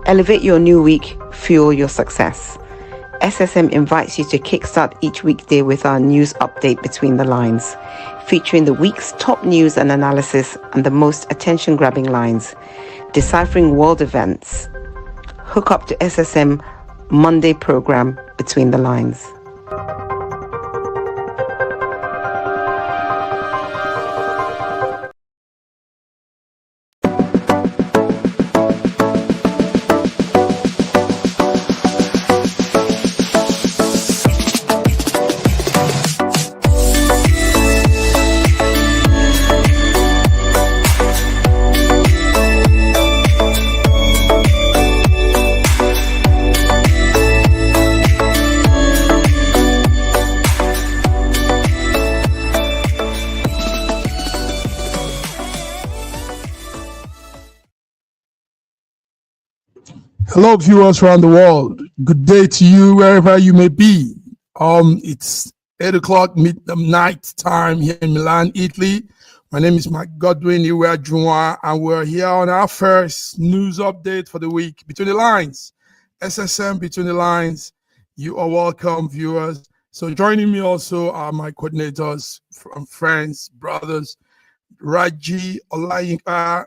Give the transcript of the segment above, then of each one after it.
Elevate your new week, fuel your success. SSM invites you to kickstart each weekday with our news update Between the Lines, featuring the week's top news and analysis and the most attention-grabbing lines, deciphering world events. Hook up to SSM Monday program Between the Lines. Hello, viewers around the world. Good day to you, wherever you may be. It's 8 o'clock midnight time here in Milan, Italy. My name is Mike Godwin, and we're here on our first news update for the week. Between the Lines, SSM Between the Lines. You are welcome, viewers. So joining me also are my coordinators, friends, brothers. Raji Olayinka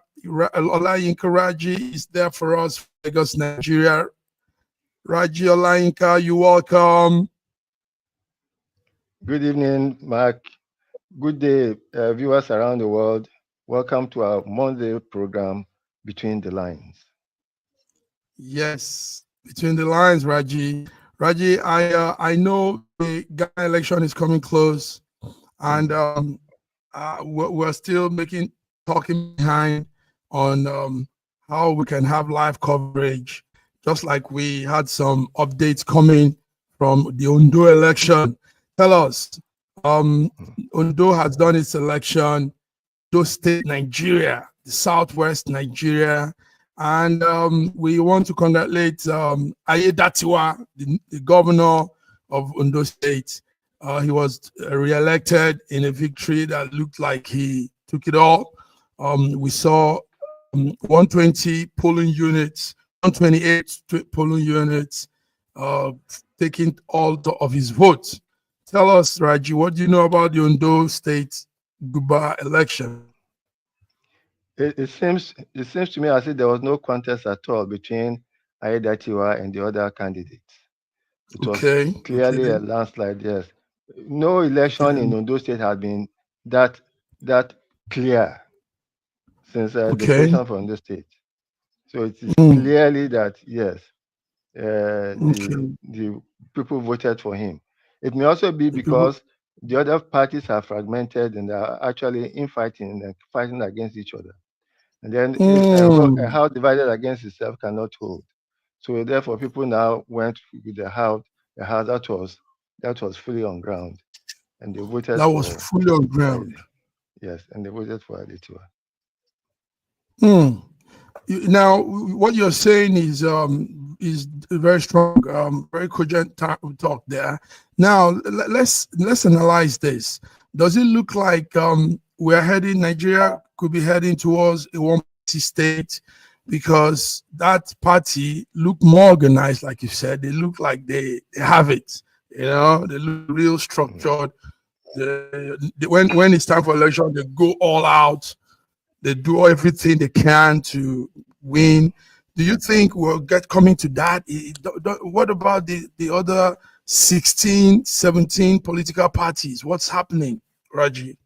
Raji is there for us, Lagos, Nigeria. Raji Olayinka, you welcome. Good evening, Mark. Good day, viewers around the world. Welcome to our Monday program, Between the Lines. Yes, Between the Lines, Raji. Raji, I know the Ghana election is coming close, and we're still talking behind on how we can have live coverage, just like we had some updates coming from the Ondo election. Tell us, Ondo has done its election, those state Nigeria, the southwest Nigeria, and we want to congratulate Ayedatiwa, the governor of Ondo State. He was re-elected in a victory that looked like he took it all. We saw 120 polling units, 128 polling units taking all of his votes. Tell us, Raji, what do you know about the Ondo State Guba election? It seems to me as if there was no contest at all between Ayedatiwa and the other candidates. It was clearly a landslide, yes. No election in Ondo State has been that clear since the creation of Ondo State. So it is clearly that, yes, the people voted for him. It may also be because the other parties are fragmented and are actually infighting and fighting against each other. And then a house divided against itself cannot hold. So therefore, people now went with the house that was fully on ground, and they voted. That was fully on ground. Yes, and they voted for Adetiwa. Now, what you're saying is very strong, very cogent talk there. Now, let's analyze this. Does it look like Nigeria could be heading towards a one-party state because that party look more organized, like you said. They look like they have it. They look real structured. When it's time for election, they go all out. They do everything they can to win. Do you think we'll get coming to that? What about the other 16, 17 political parties? What's happening, Raji?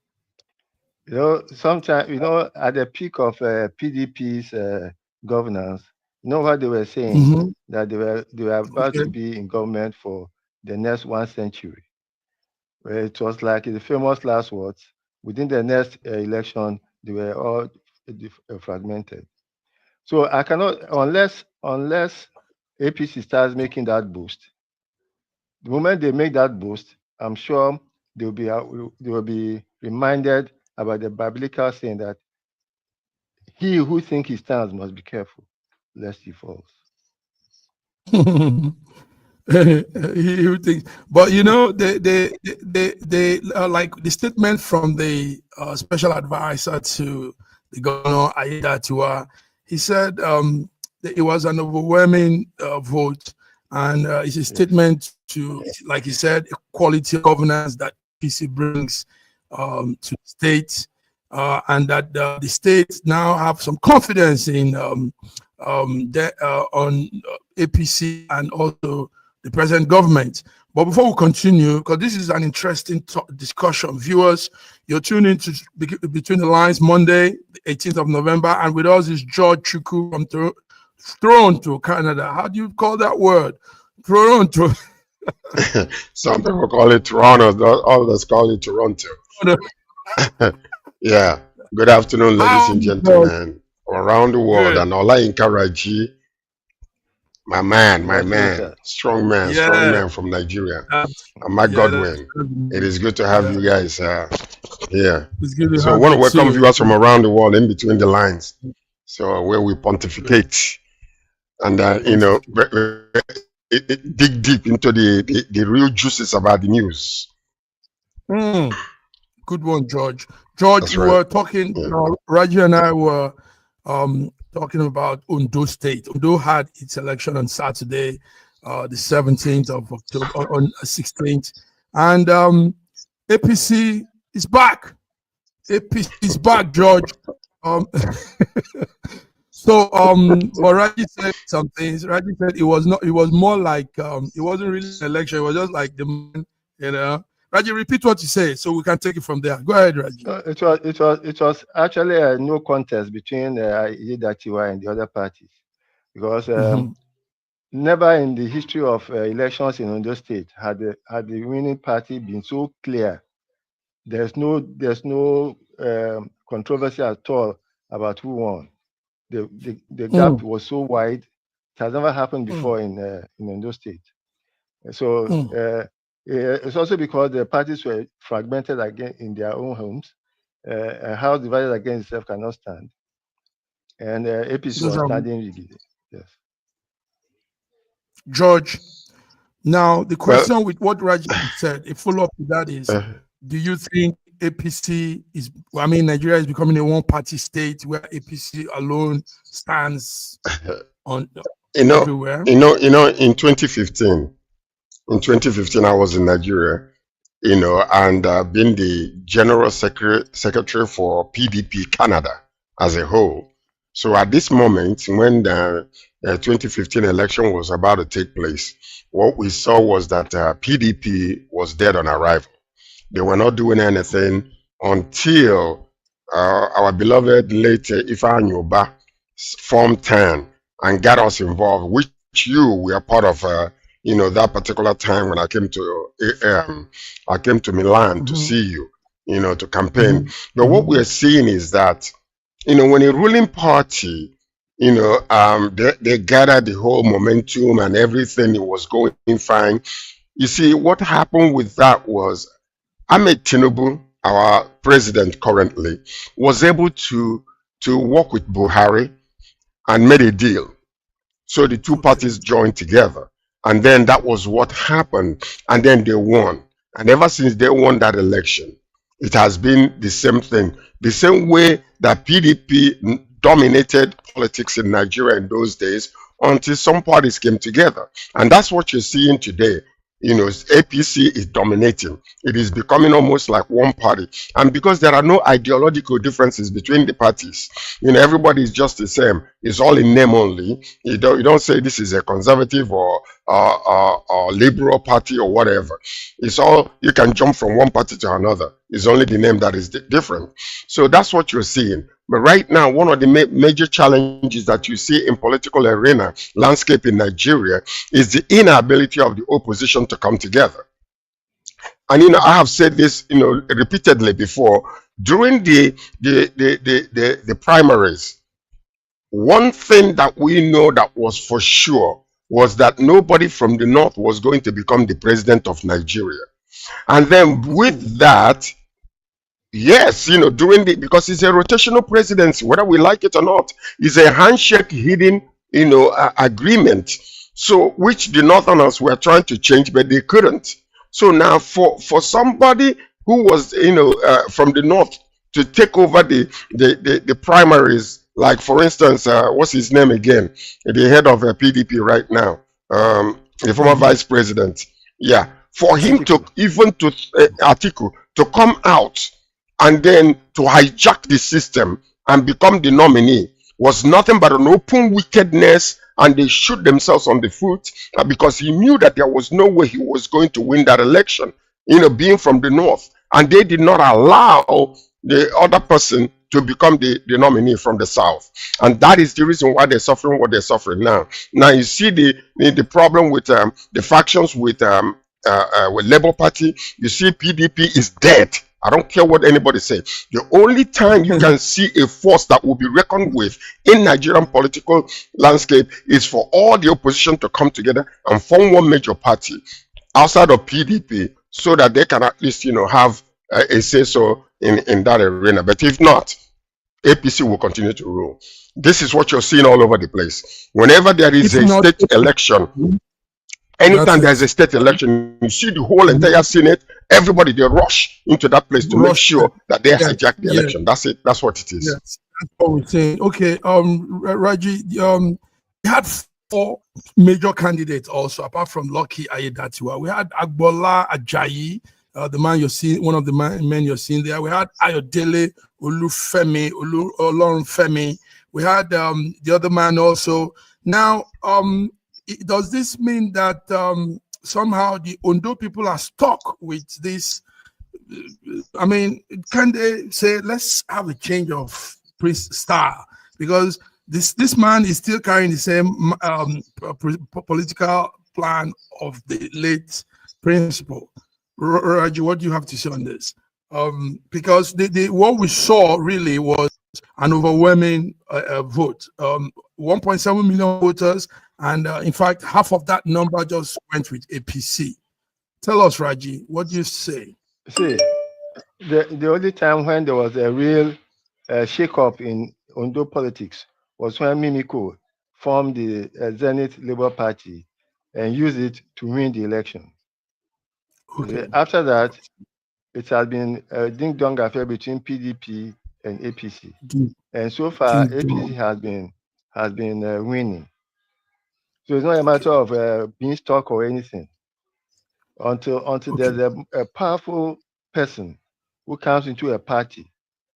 Sometimes, at the peak of PDP's governance, what they were saying, that they were about to be in government for the next 1 century. Where it was like the famous last words, within the next election, they were all fragmented. So I cannot, unless APC starts making that boost. The moment they make that boost, I'm sure they will be reminded about the biblical saying that he who thinks he stands must be careful lest he falls. He who thinks, but they like the statement from the special advisor to the governor Aiyedatiwa. He said that it was an overwhelming vote, and it's a statement to, like he said, quality of governance that PC brings to the state, and that the states now have some confidence in on APC and also the present government. But before we continue, because this is an interesting discussion, viewers, you're tuning to Between the Lines Monday, the 18th of November, and with us is George Chukwu from Toronto, Canada. How do you call that word? Toronto. Some people call it Toronto, others call it Toronto. Yeah. Good afternoon, ladies and gentlemen around the world. And Ola Raji, my man, strong man from Nigeria. And my Godwin. It is good to have you guys here. So I want to welcome viewers from around the world in Between the Lines. So where we pontificate and dig deep into the real juices about the news. Good one, George. George, we were talking, Raji and I were talking about Ondo State. Ondo had its election on Saturday, the 17th of October, on 16th. And APC is back. APC is back, George. So but Raji said some things. Raji said it was more like it wasn't really an election, it was just like the man, Raji, repeat what you say so we can take it from there. Go ahead, Raji. It was actually a no contest between Aiyedatiwa and the other parties, because never in the history of elections in Ondo State had the winning party been so clear. There's no controversy at all about who won. The gap was so wide. It has never happened before in Ondo State. So it's also because the parties were fragmented again in their own homes. A house divided against itself cannot stand. And APC was standing rigidly. Yes. George, now the question with what Raji said, a follow-up to that is, do you think APC is, Nigeria is becoming a one-party state where APC alone stands on everywhere? In 2015, I was in Nigeria, and being the general secretary for PDP Canada as a whole. So at this moment, when the 2015 election was about to take place, what we saw was that PDP was dead on arrival. They were not doing anything until our beloved late Ifeanyi Ubah formed 10 and got us involved, which you were part of. That particular time when I came to Milan to see you, to campaign. But what we're seeing is that, when a ruling party, they gathered the whole momentum and everything, it was going fine. You see, what happened with that was Ahmed Tinubu, our president currently, was able to work with Buhari and made a deal. So the two parties joined together. And then that was what happened. And then they won. And ever since they won that election, it has been the same thing. The same way that PDP dominated politics in Nigeria in those days until some parties came together. And that's what you're seeing today. You know, APC is dominating. It is becoming almost like one party. And because there are no ideological differences between the parties, you know, everybody is just the same. It's all in name only. You don't say this is a conservative or liberal party or whatever. It's all, you can jump from one party to another. It's only the name that is different. So that's what you're seeing. But right now, one of the major challenges that you see in political arena landscape in Nigeria is the inability of the opposition to come together. And you know, I have said this, you know, repeatedly before. During the primaries, one thing that we know that was for sure was that nobody from the north was going to become the president of Nigeria. And then with that, yes, you know, because it's a rotational presidency, whether we like it or not, it's a handshake hidden, you know, agreement. So, which the Northerners were trying to change, but they couldn't. So now, for somebody who was, you know, from the north to take over the primaries, like for instance, what's his name again? The head of PDP right now, the former vice president. Yeah, for him to even to Atiku to come out and then to hijack the system and become the nominee was nothing but an open wickedness, and they shoot themselves on the foot because he knew that there was no way he was going to win that election, you know, being from the north. And they did not allow the other person to become the nominee from the south. And that is the reason why they're suffering what they're suffering now. Now you see the problem with the factions with Labour Party. You see PDP is dead. I don't care what anybody says. The only time you can see a force that will be reckoned with in Nigerian political landscape is for all the opposition to come together and form one major party outside of PDP, so that they can at least, you know, have a say-so in that arena. But if not, APC will continue to rule. This is what you're seeing all over the place. Whenever there is a state election, anytime there's a state election, you see the whole entire Senate, everybody, they rush into that place to make sure that they hijack the election. That's it. That's what it is. Yes, that's what we're saying. Okay, Raji, we had 4 major candidates also, apart from Lucky Ayedatiwa. We had Agbola Ajayi, the man you're seeing, one of the men you're seeing there. We had Ayodele Olufemi, Olorunfemi. We had the other man also. Now, does this mean that somehow the Ondo people are stuck with this? I mean, can they say, let's have a change of style? Because this man is still carrying the same political plan of the late principal. Raji, what do you have to say on this? Because what we saw really was an overwhelming vote. 1.7 million voters, and in fact, half of that number just went with APC. Tell us, Raji, what do you say? See, the only time when there was a real shake-up in Ondo politics was when Mimiko formed the Zenith Labour Party and used it to win the election. Okay. After that, it has been a ding-dong affair between PDP and APC, and so far APC has been winning. So it's not a matter of being stuck or anything. Until there's a powerful person who comes into a party.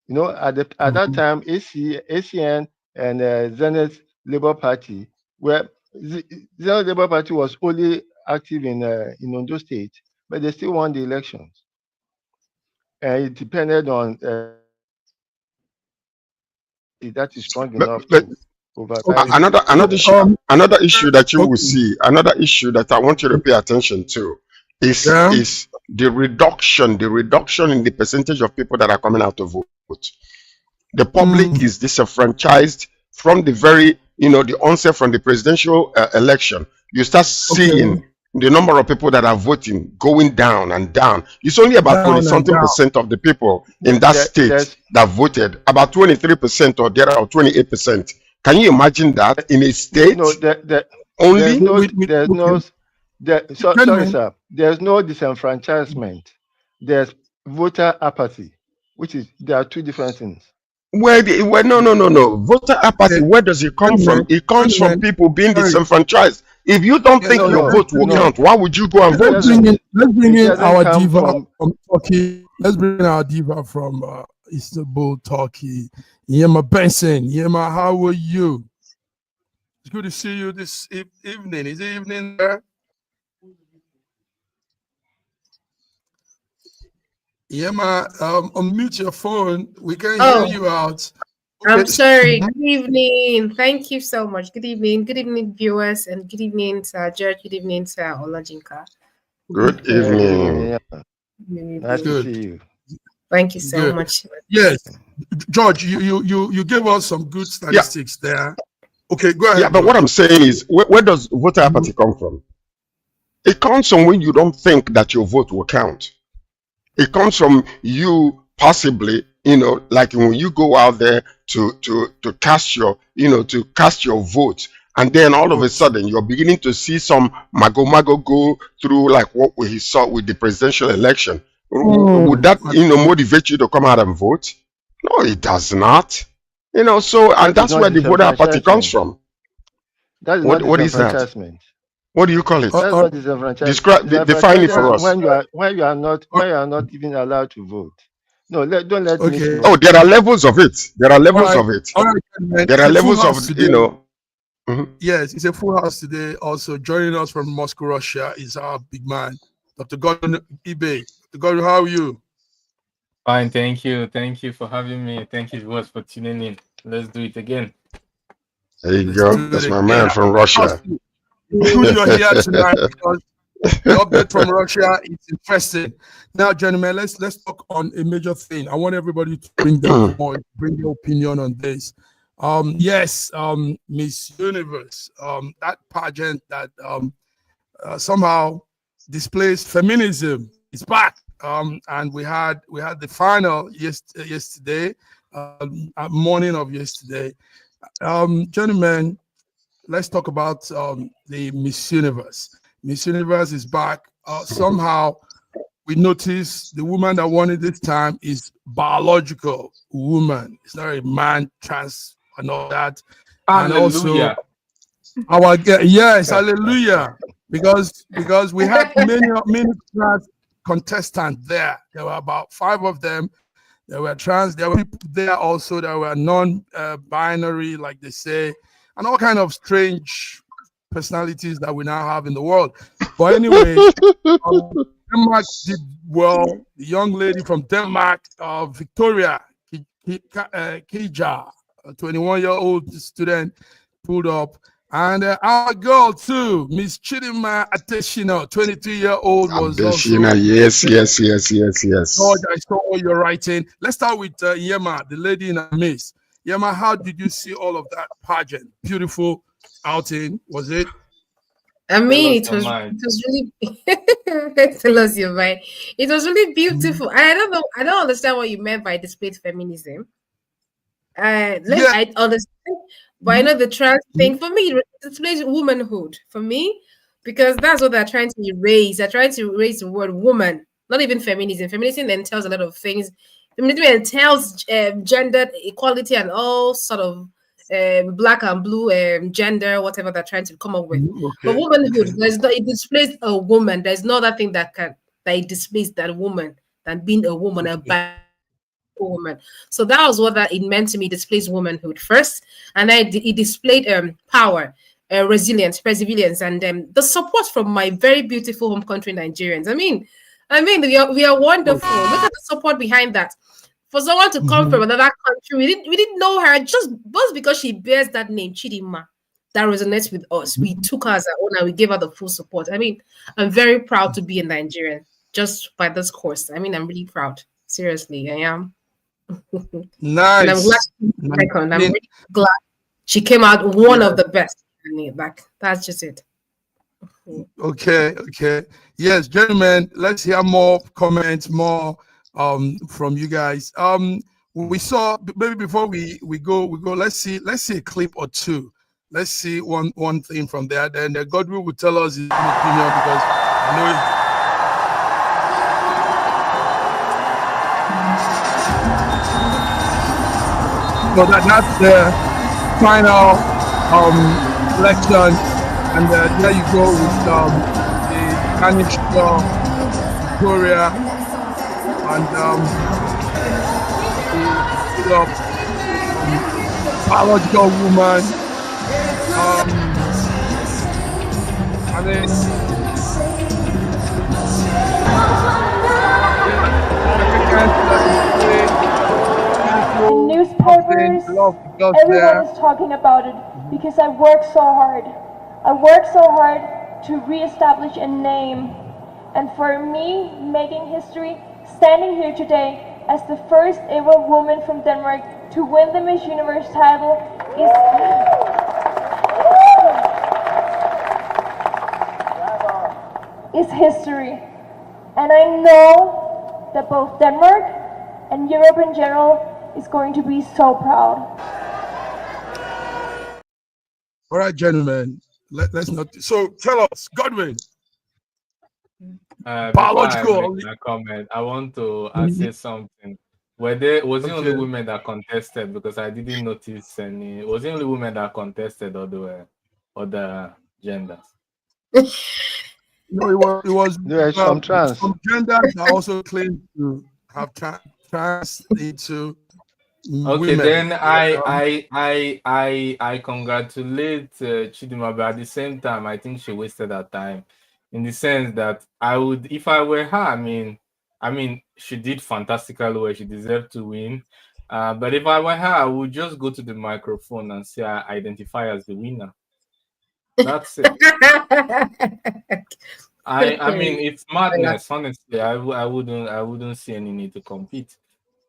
You know, at that time, ACN and Zenith Labour Party, where Zenith Labour Party was only active in Ondo State, but they still won the elections. And it depended on that is strong enough to override. Another issue that you will see, another issue that I want you to pay attention to is the reduction in the percentage of people that are coming out to vote. The public is disenfranchised from the very, you know, the onset from the presidential election. You start seeing the number of people that are voting going down and down. It's only about 20-something% of the people in that state that voted. About 23% or there or 28%. Can you imagine that in a state? No, sorry, sir. There's no disenfranchisement. There's voter apathy, which is, there are two different things. No. Voter apathy, where does it come from? It comes from people being disenfranchised. If you don't think your vote will count, why would you go and vote? Let's bring in our diva from Turkey. Let's bring in our diva from Istanbul, Turkey. Yema Benson. Yema, how are you? It's good to see you this evening. Is it evening there? Yema, unmute your phone. We can't hear you out. Okay. I'm sorry. Good evening. Thank you so much. Good evening. Good evening, viewers, and good evening, Sir George. Good evening, Sir Olajinka. Good evening. Nice to see you. Thank you so much. Yes, George, you gave us some good statistics there. Okay, go ahead. Yeah, but what I'm saying is, where does voter apathy come from? It comes from when you don't think that your vote will count. It comes from you possibly, like when you go out there to cast your, to cast your vote, and then all of a sudden you're beginning to see some mago go through like what we saw with the presidential election. Would that, motivate you to come out and vote? No, it does not. So, and that's where the voter apathy comes from. That is what is that? What do you call it? That's not disenfranchisement. Define it for us. When you are not even allowed to vote. No, don't let me. Okay. Oh, there are levels of it. There are levels of it. All right, there are levels of today. Yes, it's a full house today. Also joining us from Moscow, Russia, is our big man, Dr. Gordon eBay. Dr. Gordon, how are you? Fine, thank you. Thank you for having me. Thank you viewers for tuning in. Let's do it again. There you go. That's my man from Russia. You're here tonight because the update from Russia is interesting. Now, gentlemen, let's talk on a major thing. I want everybody to bring their opinion on this. Yes, Miss Universe, that pageant that somehow displays feminism is back. And we had the final yesterday, morning of yesterday. Gentlemen, let's talk about the Miss Universe. Miss Universe is back. Somehow, we notice the woman that won it this time is biological woman. It's not a man, trans, and all that. Hallelujah. And also, hallelujah. Because we had many trans contestants there. There were about 5 of them. There were trans. There were people there also that were non-binary, like they say, and all kind of strange personalities that we now have in the world. But anyway, Denmark did well. The young lady from Denmark, Victoria Kija, a 21-year-old student, pulled up. And our girl too, Miss Chidima Adeshina, 23-year-old, was Adeshina, also. Yes. George, I saw all your writing. Let's start with Yema, the lady in our midst. Yema, how did you see all of that pageant? Beautiful outing, was it? I mean, it was really tell us your mind. It was really beautiful. I don't understand what you meant by displayed feminism. I understand, but I know the trans thing. For me, it displays womanhood. For me, because that's what they're trying to erase. They're trying to erase the word woman, not even feminism. Feminism entails a lot of things. Feminism entails gender equality and all sort of black and blue gender, whatever they're trying to come up with. Okay. But womanhood, it displays a woman. There's no other thing that it displays that woman than being a woman, a bad woman. So that was what it meant to me. Displays womanhood first, and then it displayed power, resilience, perseverance, and the support from my very beautiful home country, Nigerians. I mean, we are wonderful. Look at the support behind that. For someone to come from another country, we didn't know her just because she bears that name, Chidima, that resonates with us. We took her as our own and we gave her the full support. I mean, I'm very proud to be a Nigerian just by this course. I mean, I'm really proud. Seriously, I am. Nice. And I'm really glad she came out one of the best. Like, that's just it. Okay. Yes, gentlemen, let's hear more comments, more from you guys. We saw, maybe before we go, let's see a clip or two. Let's see one thing from there. Then Godwin will tell us his opinion, because I know So that's the final selection, and there you go with the Spanish girl Victoria and the biological woman, and then newspapers, everyone is talking about it because I worked so hard. I worked so hard to reestablish a name. And for me, making history, standing here today as the first ever woman from Denmark to win the Miss Universe title is history. And I know that both Denmark and Europe in general is going to be so proud. All right, gentlemen, let's not. So tell us, Godwin. Biological. Before I make my comment, I want to say something. Was it only women that contested? Because I didn't notice any. Was it only women that contested, or there were other genders? No, it was some trans. Some genders that also claim to have trans into. Okay, women. Then I congratulate Chidima, but at the same time, I think she wasted her time, in the sense that I would, if I were her, I mean, she did fantastically well. She deserved to win. But if I were her, I would just go to the microphone and say I identify as the winner. That's it. I mean, it's madness. Honestly, I wouldn't see any need to compete.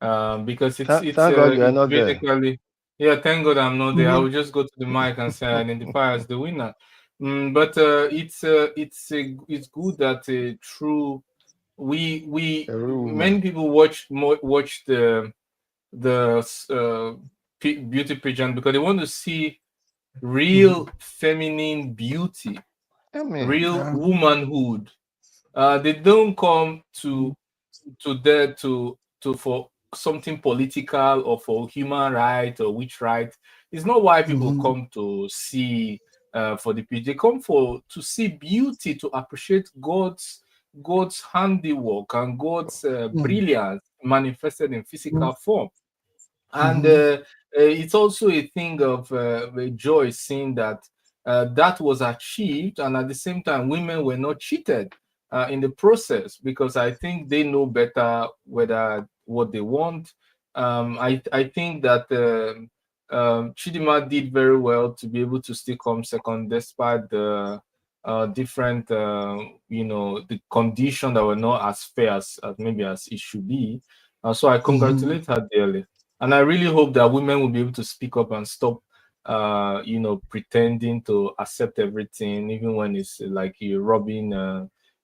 Because it's basically there. Yeah, thank God I'm not there. I will just go to the mic and say I identify as the winner. But it's good that through many people watch the beauty pageant because they want to see real feminine beauty, real womanhood. They don't come to for something political or for human right or which right. It's not why people come to see for the pitch. They come to see beauty, to appreciate God's handiwork and God's brilliance manifested in physical form. And it's also a thing of joy seeing that that was achieved, and at the same time women were not cheated in the process, because I think they know better what they want. I think that Chidima did very well to be able to still come second despite the different the conditions that were not as fair as maybe as it should be. So I congratulate her dearly. And I really hope that women will be able to speak up and stop, pretending to accept everything, even when it's like you're rubbing,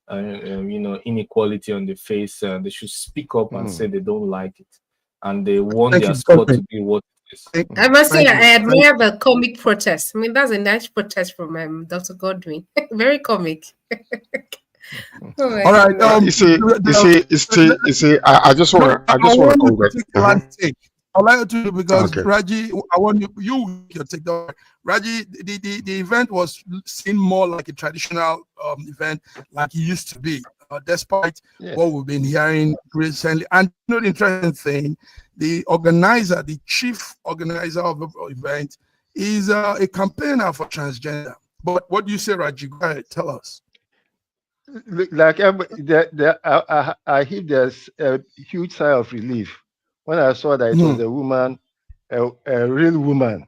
inequality on the face. They should speak up and say they don't like it, and they want their sport to be what it is. I must say, I admire the comic protest. I mean, that's a nice protest from Dr. Godwin. Very comic. All right. You see, I just want to congratulate. I'd like to, because Raji, I want you to take the Raji. The event was seen more like a traditional event, like it used to be, despite what we've been hearing recently. And the interesting thing, the organizer, the chief organizer of the event, is a campaigner for transgender. But what do you say, Raji? Go ahead, tell us. Like I hear there's a huge sigh of relief when I saw that it was a woman, a real woman,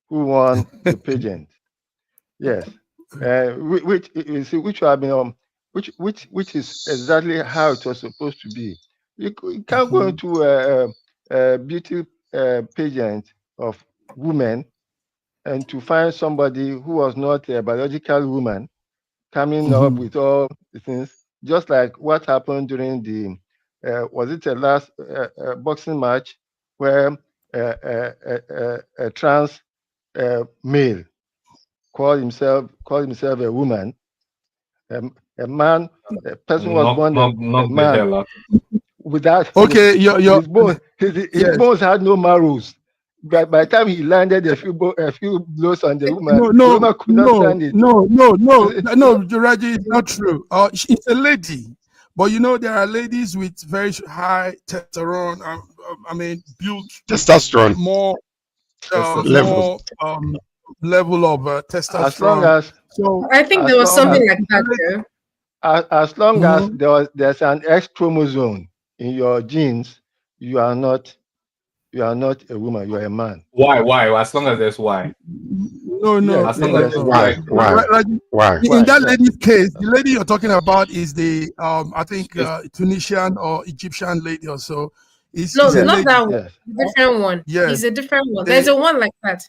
who won the pageant. Yes, which is exactly how it was supposed to be. You can't go into a beauty pageant of women and to find somebody who was not a biological woman coming up with all the things, just like what happened during the was it the last boxing match where a trans male called himself a woman, a man, a person was born a man without his bones had no marrows. But by the time he landed a few blows on the woman, the no, woman could not stand it. no, Raji, it's not true. She's a lady, but you know there are ladies with very high testosterone. I mean, built testosterone more level level of testosterone. As long as I think there was something like that. As long as there's an X chromosome in your genes, you are not a woman, you are a man. Why? As long as there's why. No. Yes, As long as there's why? In that lady's case, the lady you're talking about is the I think Tunisian or Egyptian lady or so. Not that one. Yes. Different one. Yes. It's a different one. There's a one like that.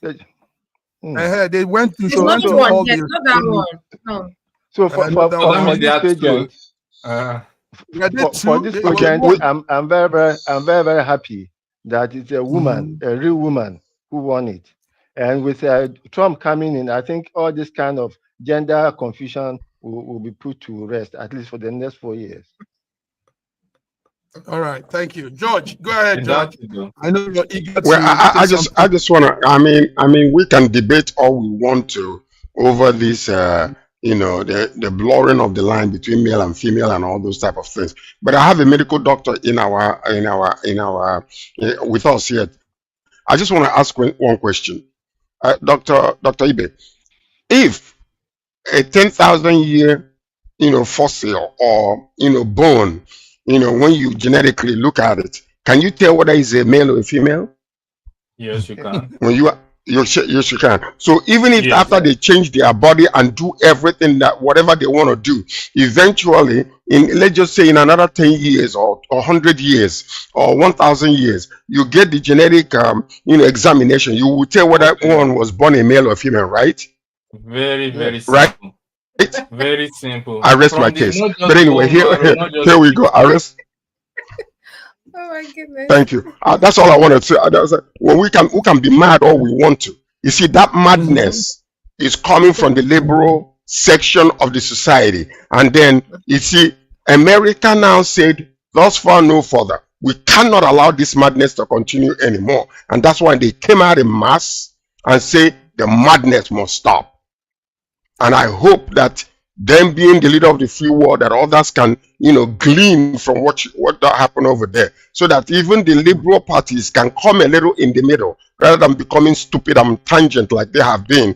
They went to show not one. Yes, not that one. No. So for this pageant, for this pageant, I'm very happy that it's a woman, a real woman, who won it. And with Trump coming in, I think all this kind of gender confusion will be put to rest, at least for the next 4 years. All right, thank you, George. Go ahead, George. I know you're eager. Well, I just want to. I mean, we can debate all we want to over this. The blurring of the line between male and female and all those type of things. But I have a medical doctor with us here. I just want to ask one question, Dr. Ibe. If a 10,000 year, fossil or bone, when you genetically look at it, can you tell whether it's a male or a female? Yes, you can. When yes, you can. So even if after they change their body and do everything whatever they want to do, eventually, let's just say in another 10 years or 100 years or 1,000 years, you get the genetic examination. You will tell whether one was born a male or female, right? Very, very simple. Right? Very simple. I rest my case. But anyway, here we go. I rest. Oh my goodness. Thank you. That's all I wanted to say. Well, we can be mad all we want to. You see, that madness is coming from the liberal section of the society. And then, you see, America now said, thus far, no further. We cannot allow this madness to continue anymore. And that's why they came out in mass and say the madness must stop. And I hope that them being the leader of the free world, that others can, glean from what that happened over there, so that even the liberal parties can come a little in the middle, rather than becoming stupid and tangent like they have been,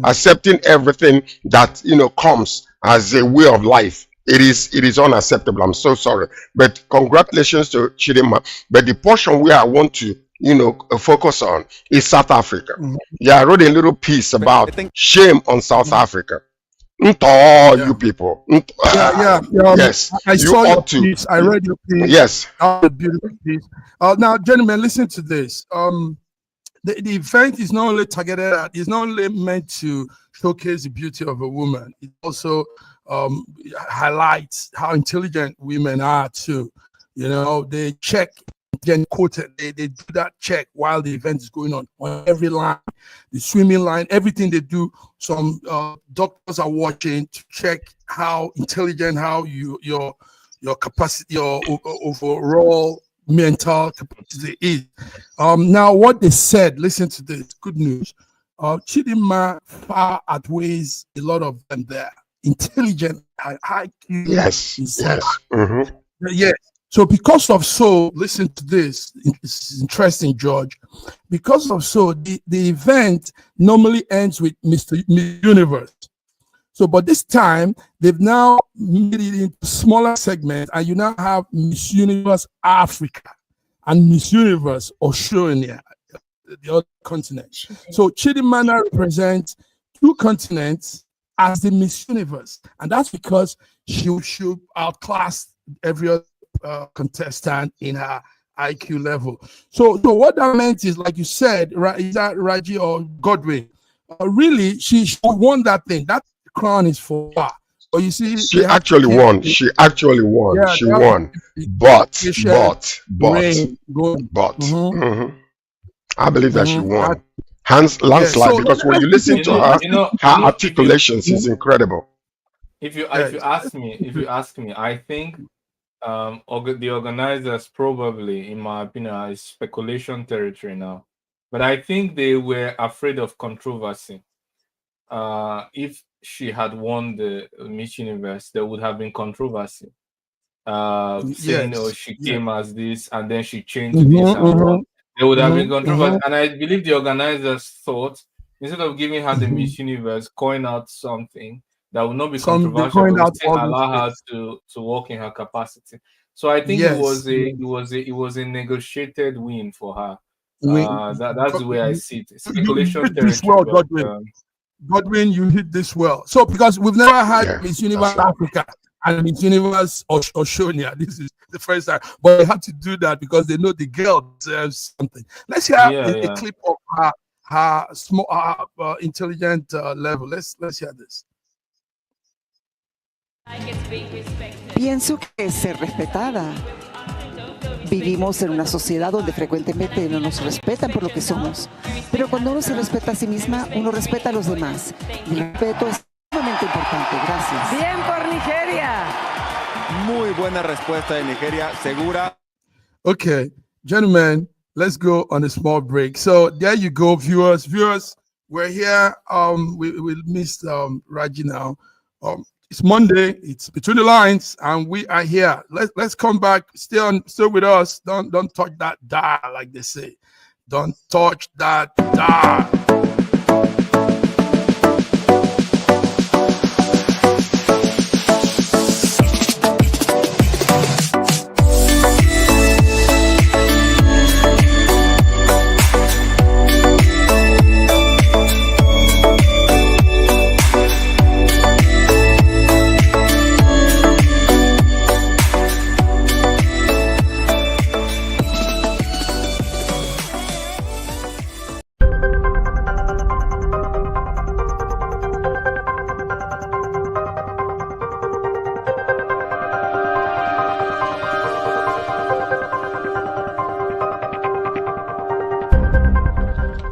accepting everything that comes as a way of life. It is unacceptable. I'm so sorry, but congratulations to Chidinma. But the portion where I want to focus on is South Africa. Yeah, I wrote a little piece about shame on South Africa. You people. Yes. I saw your piece. I read your piece. Yes. A beautiful piece. Now, gentlemen, listen to this. The event is not only targeted at, it's not only meant to showcase the beauty of a woman. It also highlights how intelligent women are too. They check. Then quoted, they do that check while the event is going on every line, the swimming line, everything they do. Some doctors are watching to check how intelligent, how your capacity, your overall mental capacity is. Now, what they said, listen to this, good news. Chidinma far outweighs a lot of them there. Intelligent, high IQ. Yes. Yes. So because of so, listen to this, it's interesting, George. Because of so, the event normally ends with Miss Universe. So, but this time, they've now made it into smaller segments, and you now have Miss Universe Africa and Miss Universe Oceania, the other continent. So Chidinma represents two continents as the Miss Universe, and that's because she outclass every other contestant in her IQ level. So what that meant is, like you said, is that Raji or Godwin? Really, she won that thing. That crown is for her. But you see, she actually won. She actually won. Yeah, she won. But I believe that she won. Landslide, because when you listen to her, her articulations is incredible. If you ask me, I think The organizers probably, in my opinion, is speculation territory now. But I think they were afraid of controversy. If she had won the Miss Universe, there would have been controversy. Saying, "Oh, she came as this and then she changed to this and what." There would have been controversy, and I believe the organizers thought, instead of giving her the Miss Universe, coin out something that would not be controversial, but would still allow her to work in her capacity. So I think it was a negotiated win for her. That's the way I see it. Speculation territory. Godwin, you hit this well. So because we've never had Miss Universe Africa and Miss Universe Oceania, this is the first time, but they had to do that because they know the girl deserves something. Let's hear a clip of her small, intelligent level. Let's hear this. Pienso que es ser respetada. Vivimos en una sociedad donde frecuentemente no nos respetan por lo que somos, pero cuando uno se respeta a sí misma, uno respeta a los demás. El respeto es sumamente importante. Gracias. Bien por Nigeria. Muy buena respuesta de Nigeria, segura. Okay, gentlemen, let's go on a small break. So there you go, viewers. We're here. We missed Raji now. It's Monday. It's Between the Lines, and we are here. Let's come back. Stay with us. Don't touch that dial, like they say. Don't touch that dial.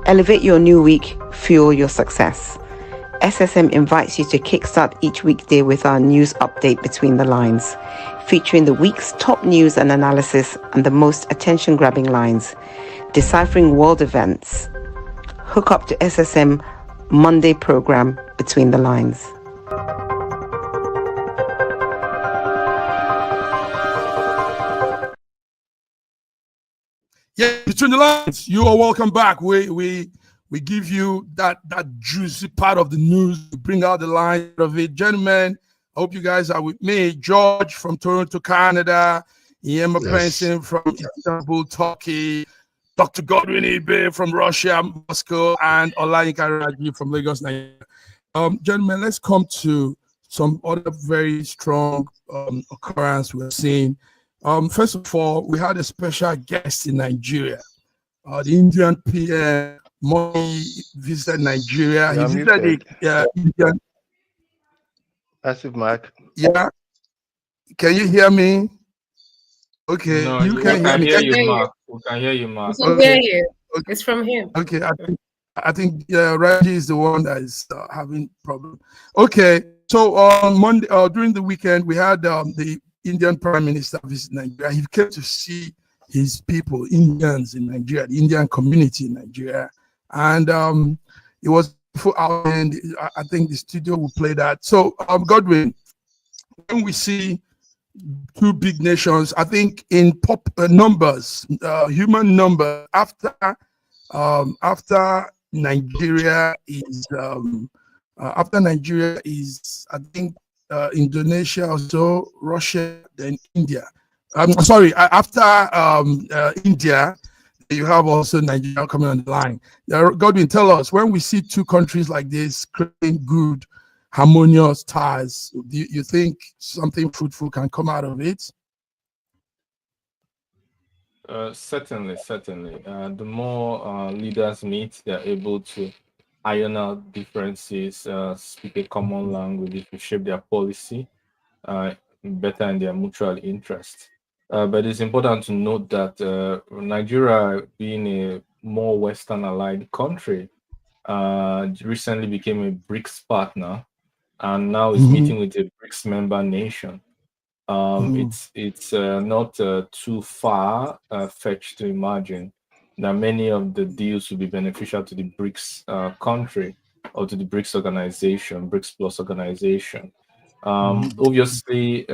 Elevate your new week, fuel your success. SSM invites you to kickstart each weekday with our news update Between the Lines, featuring the week's top news and analysis and the most attention-grabbing lines, deciphering world events. Hook up to SSM Monday program Between the Lines. Yeah, Between the Lines, you are welcome back. We give you that juicy part of the news, to bring out the line of it. Gentlemen, I hope you guys are with me. George from Toronto, Canada, Iema Penson from Istanbul, Turkey, Dr. Godwin Ibe from Russia, Moscow, and Olayinka Raji from Lagos, Nigeria. Gentlemen, let's come to some other very strong occurrence we're seeing. First of all, we had a special guest in Nigeria. The Indian PM visited Nigeria. He visited the Indian. Passive mic. Yeah. Can you hear me? Okay. No, you can hear you, Mark. We can hear you, Mark. We can hear you. Okay. It's from him. Okay. I think Raji is the one that is having problem. Okay. So on Monday, during the weekend, we had the Indian Prime Minister visit Nigeria. He came to see his people, Indians in Nigeria, the Indian community in Nigeria. And it was full out, and I think the studio will play that. So Godwin, when we see two big nations, I think in pop numbers, human number, after Nigeria is I think Indonesia, also Russia, then India. I'm sorry, after India, you have also Nigeria coming on the line. Godwin, tell us, when we see two countries like this creating good, harmonious ties, do you think something fruitful can come out of it? Certainly. The more leaders meet, they're able to iron out differences, speak a common language to shape their policy better in their mutual interest. But it's important to note that Nigeria, being a more Western allied country, recently became a BRICS partner and now is meeting with a BRICS member nation. It's not too far fetched to imagine that many of the deals will be beneficial to the BRICS country or to the BRICS organization, BRICS Plus organization. Obviously,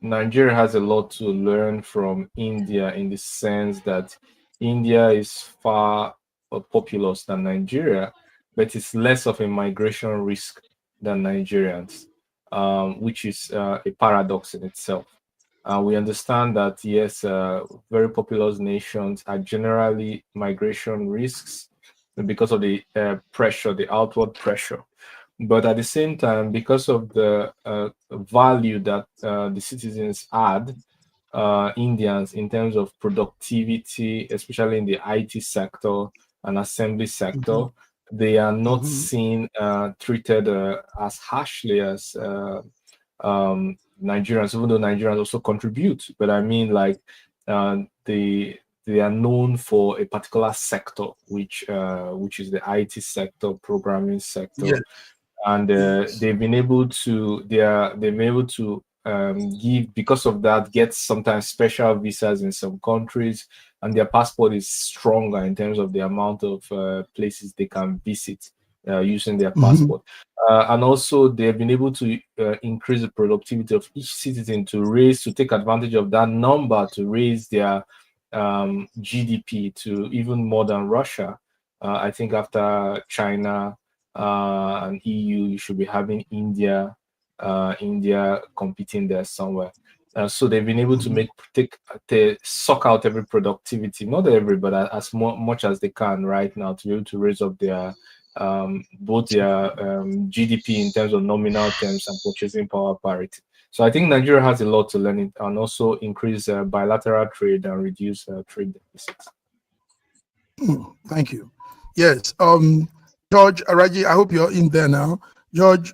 Nigeria has a lot to learn from India in the sense that India is far more populous than Nigeria, but it's less of a migration risk than Nigerians, which is a paradox in itself. We understand that, yes, very populous nations are generally migration risks because of the pressure, the outward pressure. But at the same time, because of the value that the citizens add, Indians, in terms of productivity, especially in the IT sector and assembly sector, they are not seen, treated as harshly as Nigerians, even though Nigerians also contribute. But I mean, like, they are known for a particular sector, which is the IT sector, programming sector. Yes. And they've been able to give, because of that, get sometimes special visas in some countries, and their passport is stronger in terms of the amount of places they can visit using their passport. And also they've been able to increase the productivity of each citizen to take advantage of that number to raise their GDP to even more than Russia. I think after China and EU, you should be having India competing there somewhere. So they've been able to suck out every productivity, not every, but as much as they can right now, to be able to raise up their both their GDP in terms of nominal terms and purchasing power parity. So I think Nigeria has a lot to learn and also increase bilateral trade and reduce trade deficits. Thank you. Yes. George Araji, I hope you're in there now. George,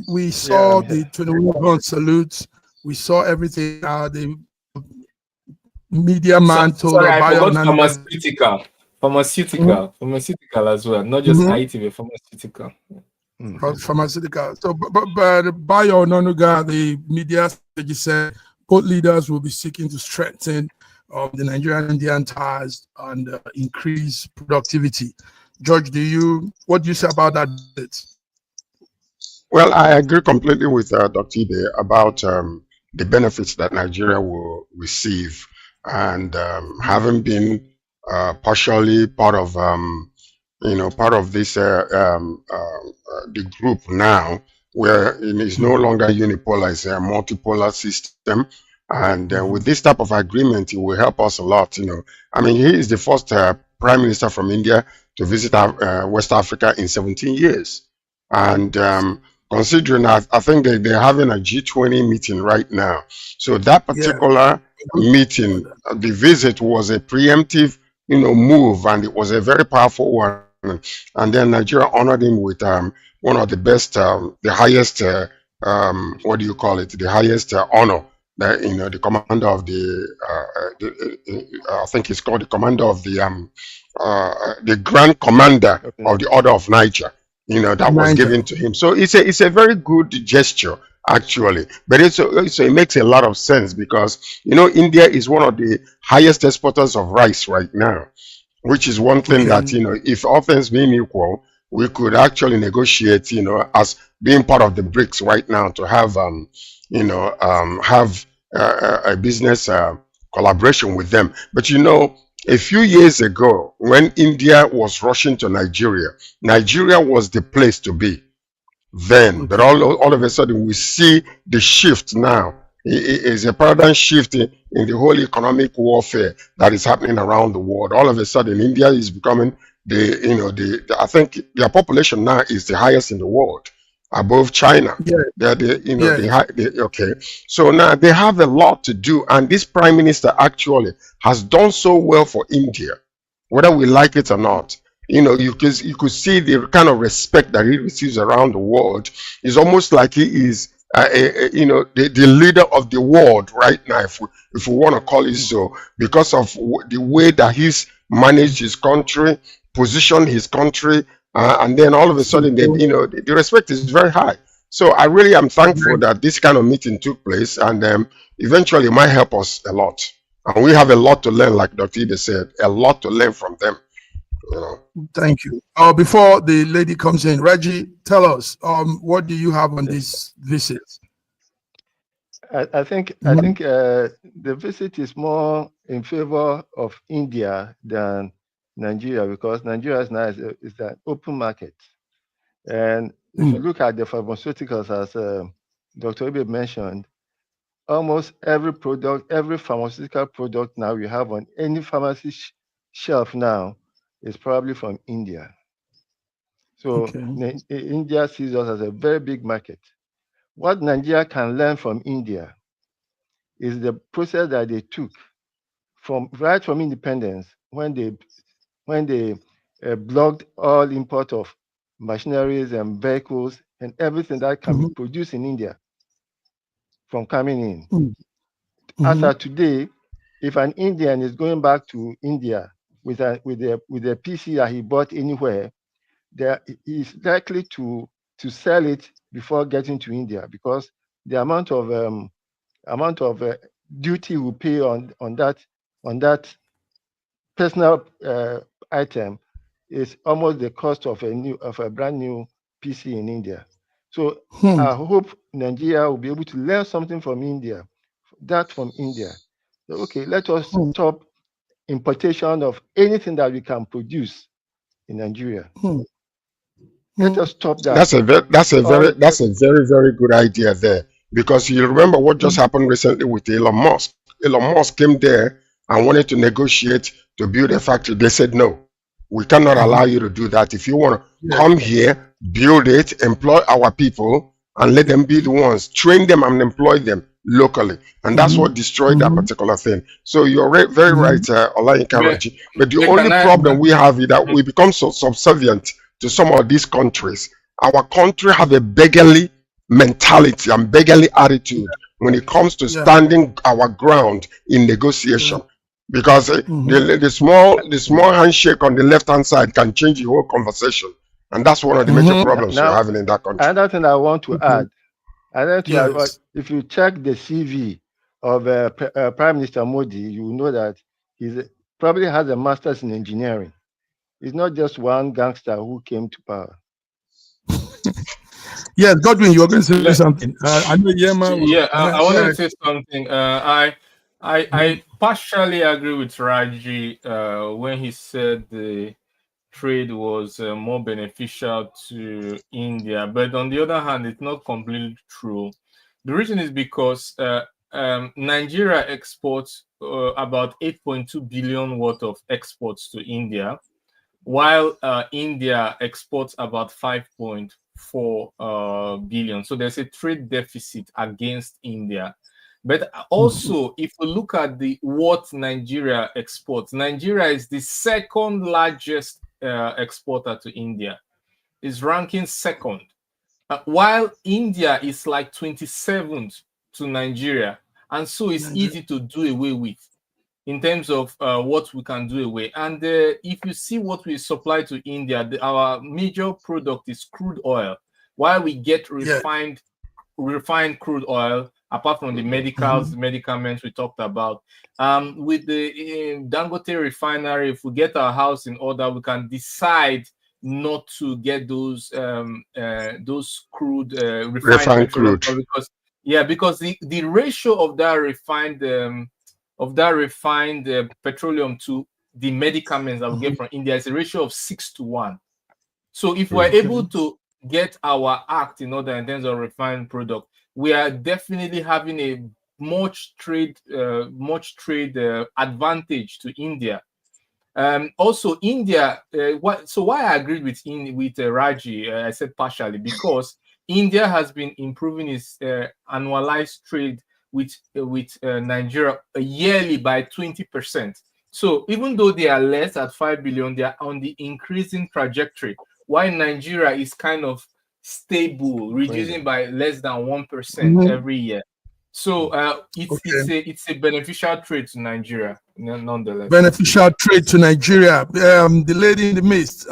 we saw the 21 salutes. We saw everything. The media man told pharmaceutical as well, not just IT, but pharmaceutical. Pharmaceutical. So, but Bayo Onanuga, the media strategy said both leaders will be seeking to strengthen the Nigerian-Indian ties and increase productivity. George, what do you say about that? Well, I agree completely with Dr. Ide about the benefits that Nigeria will receive, and having been partially part of this the group now, where it is no longer unipolar, it's a multipolar system. And with this type of agreement, it will help us a lot. I mean, he is the first prime minister from India to visit West Africa in 17 years. And considering that, I think they're having a G20 meeting right now. So that particular meeting, the visit was a preemptive, move, and it was a very powerful one. And then Nigeria honored him with one of the best, the highest, what do you call it? The highest honor. The commander of I think it's called the commander of the Grand Commander of the Order of Niger, that was given to him. So it's a very good gesture, actually. But it makes a lot of sense because, India is one of the highest exporters of rice right now, which is one thing that, if all things being equal, we could actually negotiate, as being part of the BRICS right now to have, have a business collaboration with them. But a few years ago, when India was rushing to Nigeria, Nigeria was the place to be then. But all of a sudden, we see the shift now. It is a paradigm shift in the whole economic warfare that is happening around the world. All of a sudden, India is becoming I think their population now is the highest in the world, above China. Okay. So now they have a lot to do, and this prime minister actually has done so well for India, whether we like it or not. You could see the kind of respect that he receives around the world. It's almost like he is the leader of the world right now, if we want to call it so, because of the way that he's managed his country, positioned his country, and then all of a sudden, the respect is very high. So I really am thankful that this kind of meeting took place, and eventually it might help us a lot. And we have a lot to learn, like Dr. Ide said, a lot to learn from them. You know. Thank you. Before the lady comes in, Reggie, tell us, what do you have on this visit? I think the visit is more in favor of India than Nigeria, because Nigeria is now is an open market. And if you look at the pharmaceuticals, as Dr. Ibe mentioned, almost every product, every pharmaceutical product now you have on any pharmacy shelf now is probably from India. So India sees us as a very big market. What Nigeria can learn from India is the process that they took right from independence, when they blocked all import of machineries and vehicles and everything that can be produced in India from coming in. As of today, if an Indian is going back to India with a PC that he bought anywhere, there is likely to sell it before getting to India, because the amount of duty we pay on that personal item is almost the cost of a brand new PC in India. So I hope Nigeria will be able to learn something from India. So, okay, let us stop importation of anything that we can produce in Nigeria. Let us stop that. That's a very good idea there, because you remember what just happened recently with Elon Musk. Elon Musk came there and wanted to negotiate to build a factory. They said, no, we cannot allow you to do that. If you want to come here, build it, employ our people, and let them be the ones, train them and employ them locally. And that's what destroyed that particular thing. So you're very right, Olayinka Raji. But the only problem we have is that we become so subservient to some of these countries. Our country have a beggarly mentality and beggarly attitude when it comes to standing our ground in negotiation. Because the small handshake on the left-hand side can change the whole conversation. And that's one of the major problems we're having in that country. Another thing I want to add, if you check the CV of Prime Minister Modi, you will know that he probably has a master's in engineering. It's not just one gangster who came to power. Yes, Godwin, you were going to say something. I know Yema. I want to say something. I partially agree with Raji when he said the trade was more beneficial to India, but on the other hand, it's not completely true. The reason is because Nigeria exports about 8.2 billion worth of exports to India, while India exports about 5.4 billion. So there's a trade deficit against India. But also, if we look at what Nigeria exports, Nigeria is the second largest exporter to India. It's ranking second, while India is like 27th to Nigeria. And so it's easy to do away with in terms of what we can do away. And if you see what we supply to India, our major product is crude oil, while we get refined crude oil, apart from the medicaments we talked about. With the Dangote refinery, if we get our house in order, we can decide not to get those crude refined crude, because the ratio of that refined petroleum to the medicaments that we get from India is a ratio of 6:1. So if we're able to get our act in order in terms of refined product, we are definitely having a much trade advantage to India. Also, India. Why I agreed with Raji, I said partially because India has been improving its annualized trade with Nigeria yearly by 20%. So even though they are less at 5 billion, they are on the increasing trajectory, while Nigeria is kind of stable, reducing by less than 1% every year. So it's a beneficial trade to Nigeria, nonetheless. Beneficial trade to Nigeria. The lady in the midst.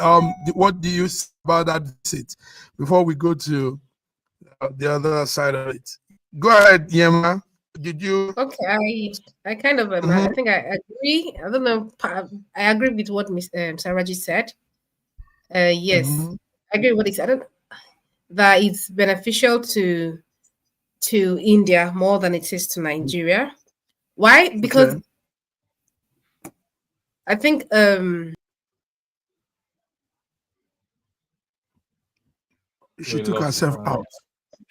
What do you say about that visit? Before we go to the other side of it. Go ahead, Yema. Did you? Okay, I kind of I think I agree. I don't know. I agree with what Miss Saraji said. Yes, I agree with what he said. That it's beneficial to India more than it is to Nigeria. Why? Because I think she took herself out.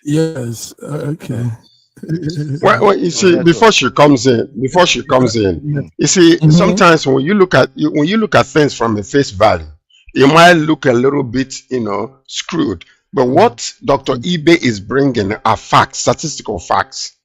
Yes. Okay. Well, you see, before she comes in, you see, sometimes when you look at things from a face value, it might look a little bit, screwed. But what Dr. Ibe is bringing are facts, statistical facts.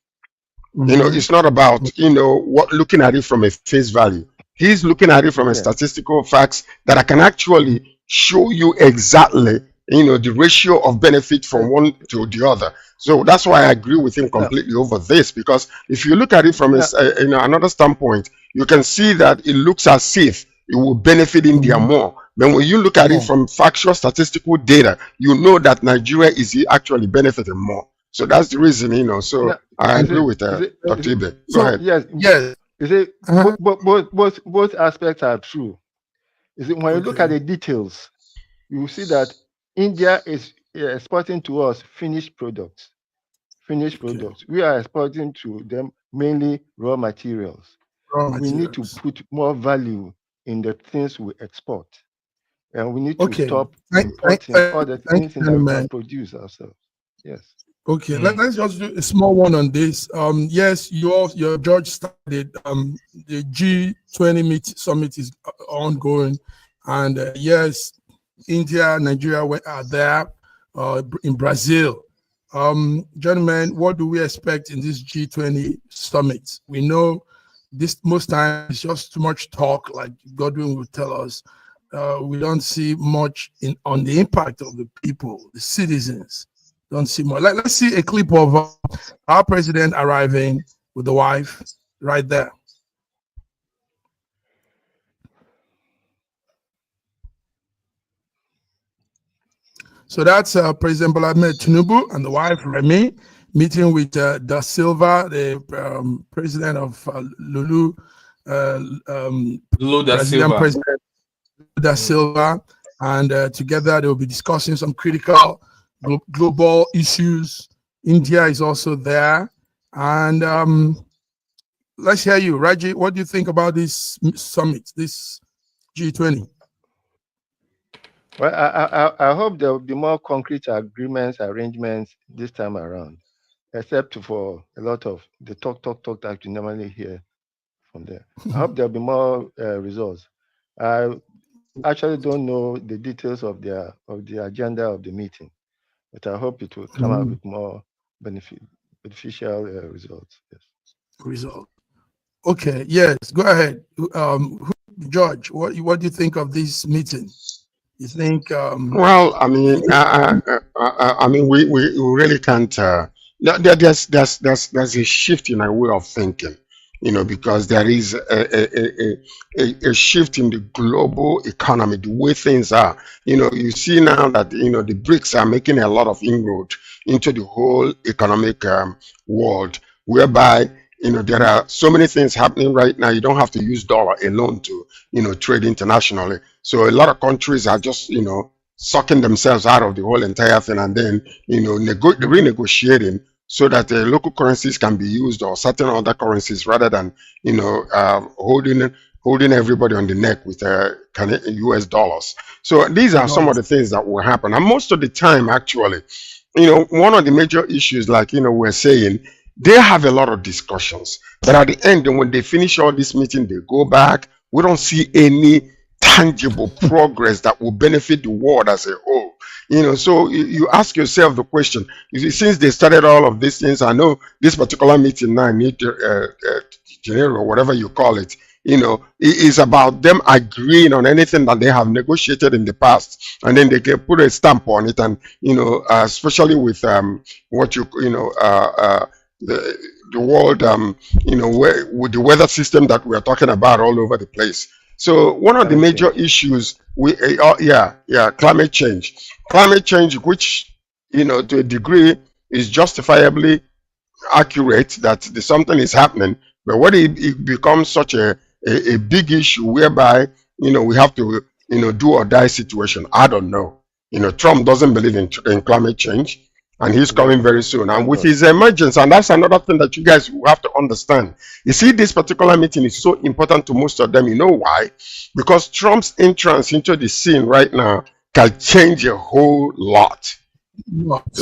It's not about what looking at it from a face value. He's looking at it from a statistical facts that I can actually show you exactly the ratio of benefit from one to the other. So that's why I agree with him completely over this, because if you look at it from another standpoint, you can see that it looks as if it will benefit India more. But when you look at it from factual statistical data, you know that Nigeria is actually benefiting more. So that's the reason, So I agree with Dr. Ibe. Go ahead. Yes. You see, both aspects are true. You see, when you look at the details, you see that India is exporting to us finished products. We are exporting to them mainly raw materials. We need to put more value in the things we export. And we need to stop importing all the things that we can produce ourselves. Yes. Okay, let's just do a small one on this. Yes, your judge started. The G20 summit is ongoing, and yes, India, Nigeria are there. In Brazil, gentlemen, what do we expect in this G20 summit? We know this most times it's just too much talk, like Godwin will tell us. We don't see much on the impact of the people, the citizens. Don't see more. Let's see a clip of our president arriving with the wife right there. So that's President Bola Ahmed Tinubu and the wife Remy meeting with Da Silva, the president of Lulu Da Silva. President Da Silva, and together they will be discussing some critical global issues. India is also there, and let's hear you, Raji. What do you think about this summit, this G20? Well, I hope there will be more concrete agreements, arrangements this time around, except for a lot of the talk that you normally hear from there. I hope there will be more results. I actually don't know the details of the agenda of the meeting, but I hope it will come out with more beneficial results. Yes. Result. Okay. Yes. Go ahead, George. What do you think of this meeting? You think? Well, I mean, we really can't. There's a shift in our way of thinking, because there is a shift in the global economy, the way things are. You see now that the BRICS are making a lot of inroad into the whole economic world, whereby there are so many things happening right now. You don't have to use dollar alone to trade internationally. So a lot of countries are just sucking themselves out of the whole entire thing, and then renegotiating so that the local currencies can be used, or certain other currencies, rather than holding everybody on the neck with US dollars. So these are some of the things that will happen, and most of the time, actually, one of the major issues, like we're saying, they have a lot of discussions, but at the end, when they finish all this meeting, they go back. We don't see any tangible progress that will benefit the world as a whole. So you ask yourself the question, since they started all of these things, I know this particular meeting now, January or whatever you call it, it is about them agreeing on anything that they have negotiated in the past, and then they can put a stamp on it, and especially with what the world, with the weather system that we are talking about all over the place. So one of the major issues, climate change, which to a degree is justifiably accurate that something is happening, but what it becomes such a big issue whereby we have to do or die situation. I don't know. Trump doesn't believe in climate change, and he's coming very soon, and with his emergence. And that's another thing that you guys will have to understand. You see, this particular meeting is so important to most of them. You know why? Because Trump's entrance into the scene right now can change a whole lot.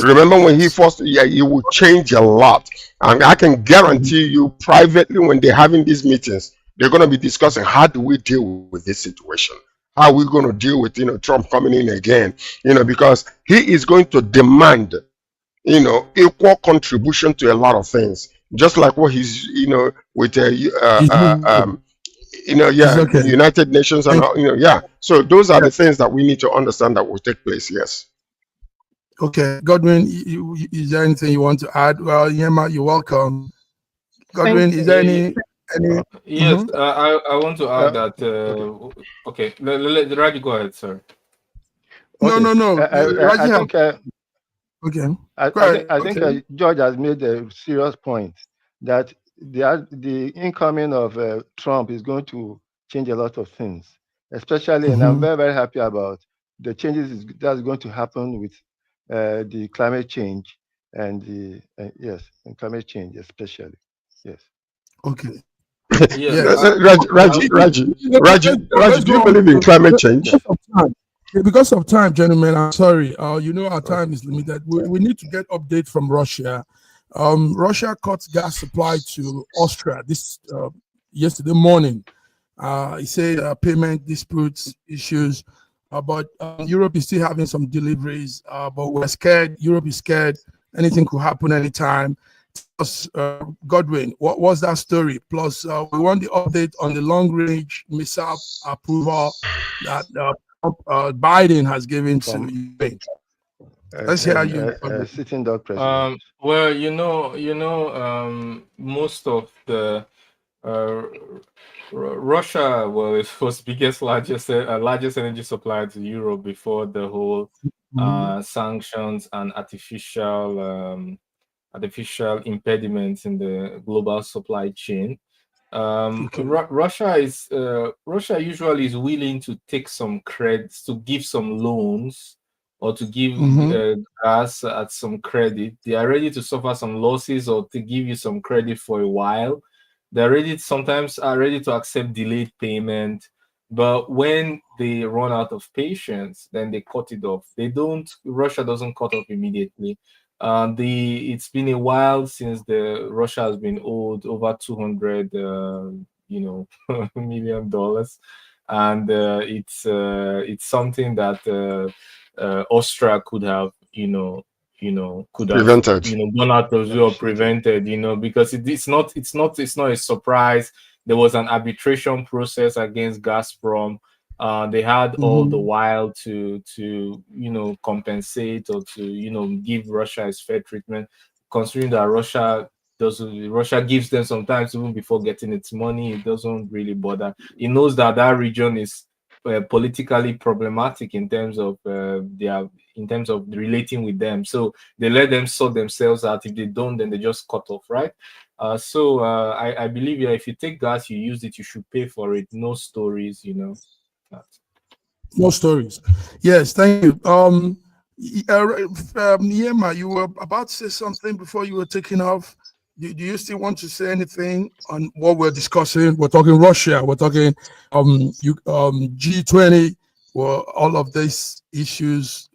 Remember when he first, he will change a lot, and I can guarantee you privately when they're having these meetings, they're going to be discussing how do we deal with this situation, how are we going to deal with Trump coming in again, because he is going to demand equal contribution to a lot of things, just like what he's with United Nations and all, so those are the things that we need to understand that will take place. Yes. Okay, Godwin, is there anything you want to add? Well, Yema, you're welcome. Godwin, is there any? Yes, I want to add that. Okay, let Raji go ahead, sir. Okay. No. I think George has made a serious point that the incoming of Trump is going to change a lot of things, especially, and I'm very, very happy about the changes that's going to happen with the climate change and and climate change especially. Yes. Okay. Raji, do you believe in climate change? Because of time, gentlemen, I'm sorry. Our time is limited. We need to get update from Russia. Russia cut gas supply to Austria this yesterday morning. He said payment disputes issues, but Europe is still having some deliveries. But we're scared. Europe is scared. Anything could happen anytime. Plus, Godwin, what was that story? Plus, we want the update on the long-range missile approval that Biden has given to Ukraine. Let's hear you. Sitting dog president. Well, most of the Russia was largest energy supplier to Europe before the whole sanctions and artificial impediments in the global supply chain. Russia usually is willing to take some credits, to give some loans, or to give gas at some credit. They are ready to suffer some losses or to give you some credit for a while. Sometimes are ready to accept delayed payment, but when they run out of patience, then they cut it off. Russia doesn't cut off immediately. It's been a while since Russia has been owed over $200 million, and it's something that Austria could have prevented, gone out of or prevented, because it's not a surprise. There was an arbitration process against Gazprom. They had all the while to compensate or to give Russia its fair treatment, considering that Russia gives them sometimes even before getting its money. It doesn't really bother. It knows that region is politically problematic in terms of relating with them, so they let them sort themselves out. If they don't, then they just cut off, right? So I believe if you take gas, you use it, you should pay for it. No stories, No stories. Yes, thank you. Yema, you were about to say something before you were taking off. Do you still want to say anything on what we're discussing? We're talking Russia. We're talking G20. Well, all of these issues,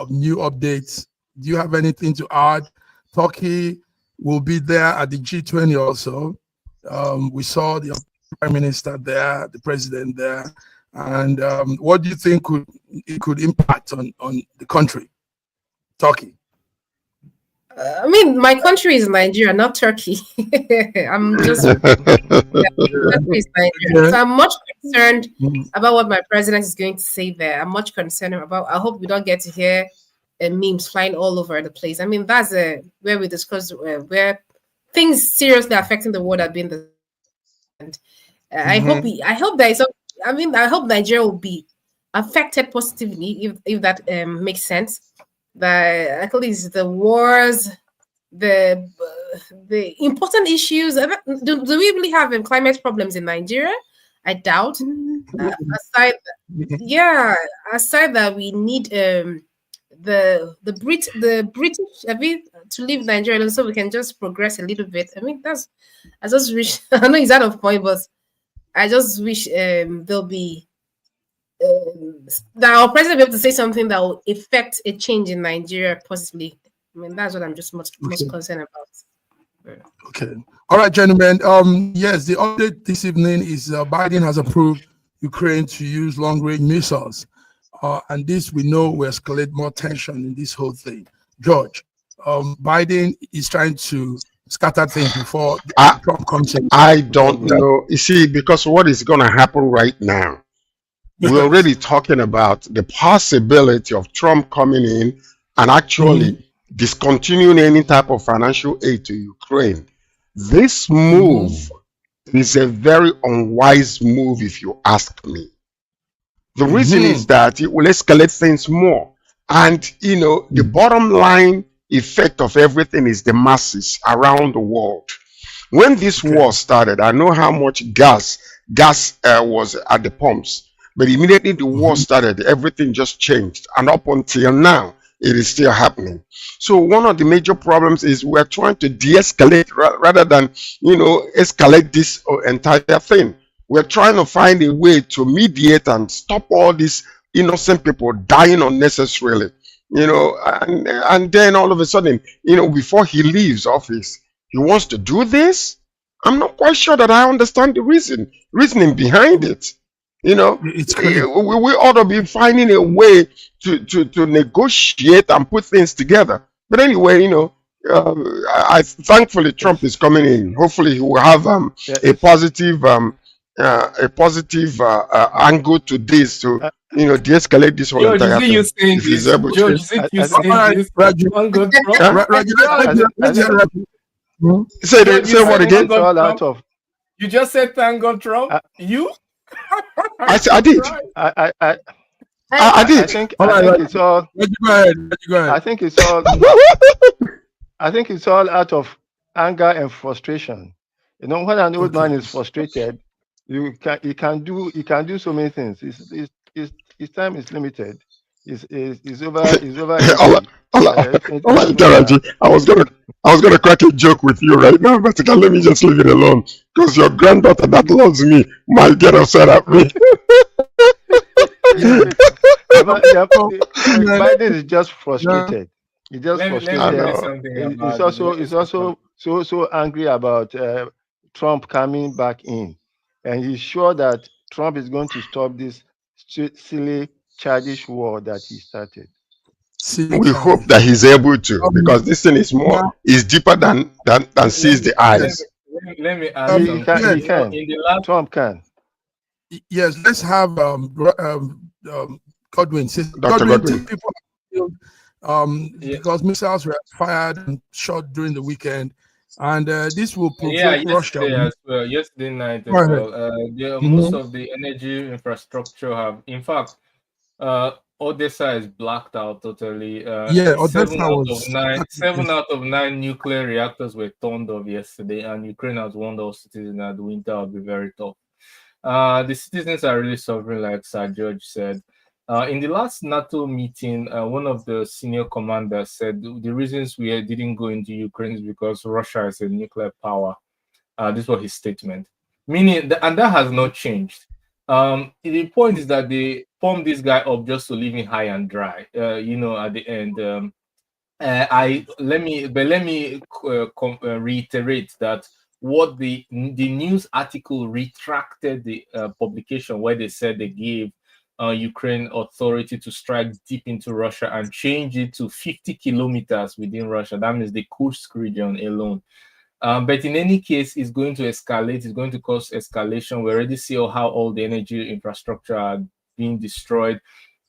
new updates. Do you have anything to add? Turkey will be there at the G20 also. We saw the Prime Minister there, the President there. And what do you think could impact on the country, Turkey? I mean, my country is Nigeria, not Turkey. I'm just country is Nigeria. So I'm much concerned about what my president is going to say there. I'm much concerned about. I hope we don't get to hear memes flying all over the place. I mean, that's where we discuss where things seriously affecting the world have been. I hope there is. I hope Nigeria will be affected positively if that makes sense. That at least the wars the important issues. Do we really have climate problems in Nigeria? I doubt. Aside that, we need the British to leave Nigeria so we can just progress a little bit. I mean, I just wish I know it's out of point, but I just wish there'll be that our president will be able to say something that will affect a change in Nigeria positively. I mean, that's what I'm just most concerned about. Okay. All right, gentlemen. Yes, the update this evening is Biden has approved Ukraine to use long-range missiles. And this we know will escalate more tension in this whole thing. George, Biden is trying to scatter things before Trump comes in. I don't know. You see, because what is going to happen right now, we're already talking about the possibility of Trump coming in and actually discontinuing any type of financial aid to Ukraine. This move is a very unwise move, if you ask me. The reason is that it will escalate things more. And, you know, the bottom line effect of everything is the masses around the world. When this war started, I know how much gas was at the pumps. But immediately the war started, everything just changed. And up until now, it is still happening. So one of the major problems is we're trying to de-escalate rather than, you know, escalate this entire thing. We're trying to find a way to mediate and stop all these innocent people dying unnecessarily. You know, and then all of a sudden, you know, before he leaves office, he wants to do this. I'm not quite sure that I understand the reasoning behind it. You know, we ought to be finding a way to negotiate and put things together. But anyway, you know, thankfully Trump is coming in. Hopefully he will have a positive angle to this to, you know, de-escalate this whole entire thing. If he's able to. Say what again? You just said thank God Trump. You? I did. I did. I think it's all. I think it's all. I think it's all out of anger and frustration. You know, when an old man is frustrated, he can do so many things. His time is limited. It's over. I was gonna crack a joke with you right now, but let me just leave it alone because your granddaughter that loves me might get upset at me. Biden is just frustrated. He's just frustrated. He's also so angry about Trump coming back in, and he's sure that Trump is going to stop this silly, childish war that he started. We hope that he's able to, because this thing is deeper than sees the eyes. Let me ask he can. Trump can. Yes, let's have Godwin. Dr. Godwin. People, because missiles were fired and shot during the weekend, and this will provoke Russia. Yesterday night as well. Most of the energy infrastructure have, in fact, Odessa is blacked out totally. Odessa seven out of 9 nuclear reactors were turned off yesterday, and Ukraine has warned all citizens that the winter will be very tough. The citizens are really suffering, like Sir George said. In the last NATO meeting, one of the senior commanders said the reasons we didn't go into Ukraine is because Russia is a nuclear power. This was his statement. Meaning, and that has not changed. The point is that they pumped this guy up just to leave him high and dry. You know, at the end, let me reiterate that what the news article retracted the publication where they said they gave Ukraine authority to strike deep into Russia and change it to 50 kilometers within Russia. That means the Kursk region alone. But in any case, it's going to escalate. It's going to cause escalation. We already see how all the energy infrastructure are being destroyed.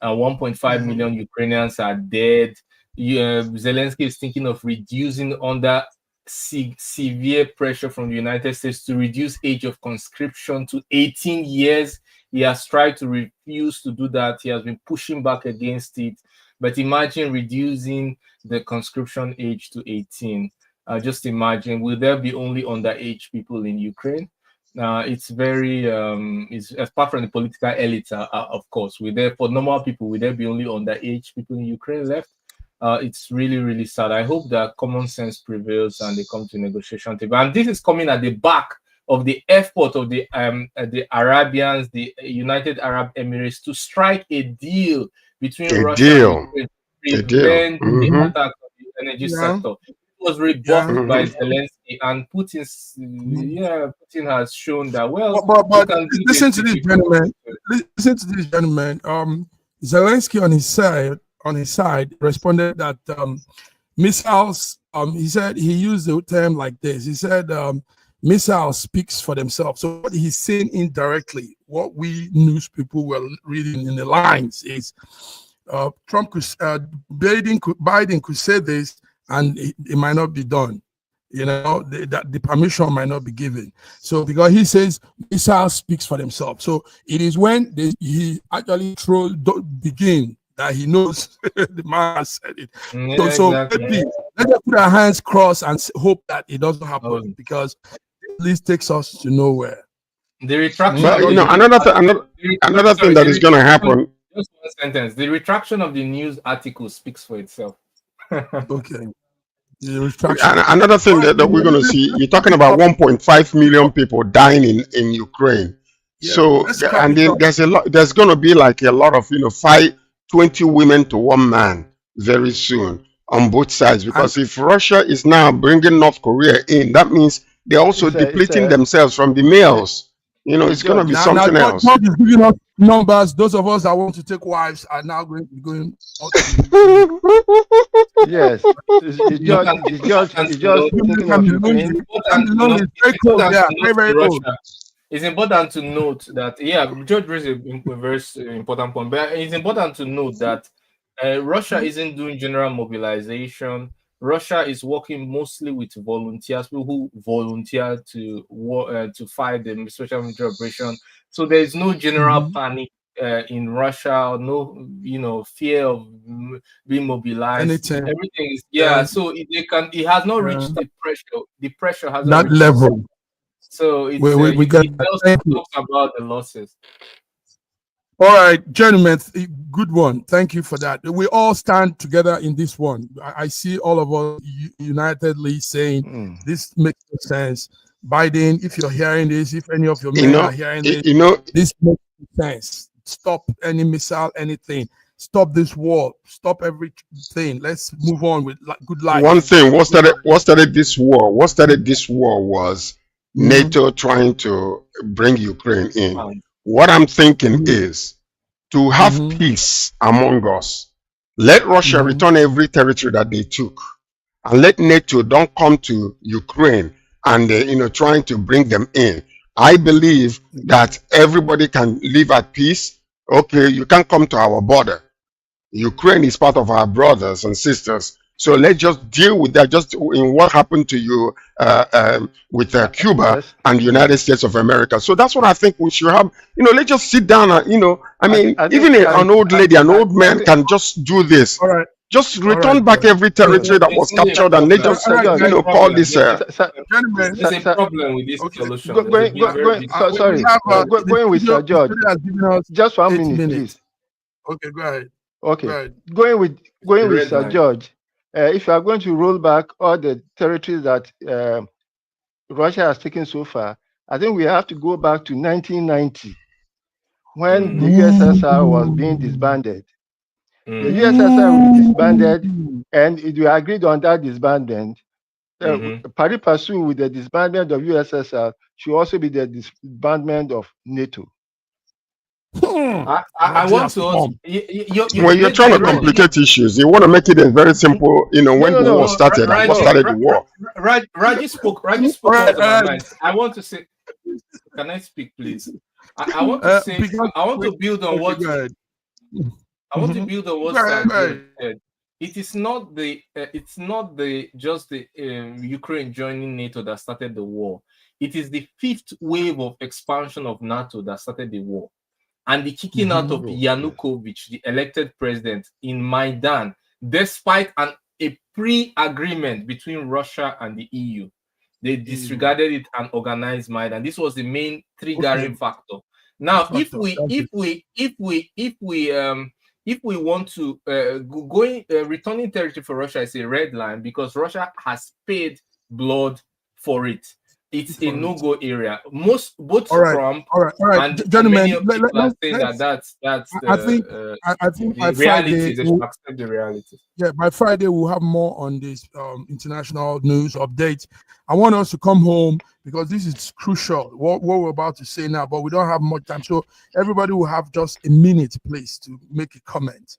1.5 million Ukrainians are dead. Zelensky is thinking of reducing under severe pressure from the United States to reduce age of conscription to 18 years. He has tried to refuse to do that. He has been pushing back against it. But imagine reducing the conscription age to 18. Just imagine, will there be only underage people in Ukraine? It's very, it's apart from the political elite, of course. Will there, for normal people, will there be only underage people in Ukraine left? It's really, really sad. I hope that common sense prevails and they come to negotiation table. And this is coming at the back of the effort of the Arabians, the United Arab Emirates, to strike a deal between Russia and Ukraine to prevent the attack on the energy sector. It was rebuffed by Zelensky, and Putin has shown that, well, but listen to this, gentlemen. Listen to this, gentlemen. Zelensky on his side responded that missiles, he said, he used the term like this. He said missiles speaks for themselves. So what he's saying indirectly, what we news people were reading in the lines is Trump could, Biden could say this and it might not be done. You know, that the permission might not be given. So because he says missiles speaks for themselves. So it is when he actually begin that he knows the man has said it. Yeah, so exactly. let's put our hands crossed and hope that it doesn't happen, because at least takes us to nowhere. The retraction. But another thing that is going to happen. Just one sentence. The retraction of the news article speaks for itself. Okay. Another thing that we're going to see, you're talking about 1.5 million people dying in Ukraine. Yeah, so, and then there's going to be like a lot of, 20 women to one man very soon on both sides. Because if Russia is now bringing North Korea in, that means they're also depleting themselves from the males. It's going to be something else. Trump is giving us numbers. Those of us that want to take wives are now going. Yes, it's It's important to note that, George raised a very important point, but it's important to note that Russia isn't doing general mobilization. Russia is working mostly with volunteers, people who volunteer to fight the special military operation. So there is no general panic in Russia, no, fear of being mobilized. Anything. Everything is So it has not reached the pressure. The pressure hasn't that reached level. So it's, we got it talks about the losses. All right, gentlemen, good one. Thank you for that. We all stand together in this one. I see all of us unitedly saying this makes sense. Biden, if you're hearing this, if any of your men are hearing this, this makes sense. Stop any missile, anything. Stop this war. Stop everything. Let's move on with good life. One thing, what started this war? What started this war was NATO trying to bring Ukraine in. What I'm thinking is to have peace among us. Let Russia return every territory that they took, and let NATO don't come to Ukraine and trying to bring them in. I believe that everybody can live at peace. Okay, you can't come to our border. Ukraine is part of our brothers and sisters. So let's just deal with that, just in what happened to you with Cuba and the United States of America. So that's what I think we should have. Let's just sit down and, even an old lady, an old man can just do this. All right. Just return back every territory that was captured, and they just, call this. There's a problem with this solution. Going with Sir George. Just 1 minute, please. Okay, go ahead. Okay, go ahead. Going with Sir George. If you are going to roll back all the territories that Russia has taken so far, I think we have to go back to 1990 when the USSR was being disbanded. The USSR was disbanded, and it was agreed on that disbandment. Pari passu with the disbandment of USSR should also be the disbandment of NATO. I want to also, you're trying to complicate issues. You want to make it a very simple, when the war started, what started the war. Raji spoke out of my mind. I want to say, can I speak, please? I want to say, I want to build on what I want to build on what said. It is not just the Ukraine joining NATO that started the war. It is the fifth wave of expansion of NATO that started the war. And the kicking out of Yanukovych, the elected president, in Maidan, despite a pre-agreement between Russia and the EU. They disregarded it and organized mine, and this was the main triggering factor. Now, if we want to returning territory for Russia is a red line because Russia has paid blood for it. It's a no-go area. Both Trump and many people are saying that's the reality. They should accept the reality. Yeah, by Friday we'll have more on this international news update. I want us to come home because this is crucial. What we're about to say now, but we don't have much time, so everybody will have just a minute, please, to make a comment.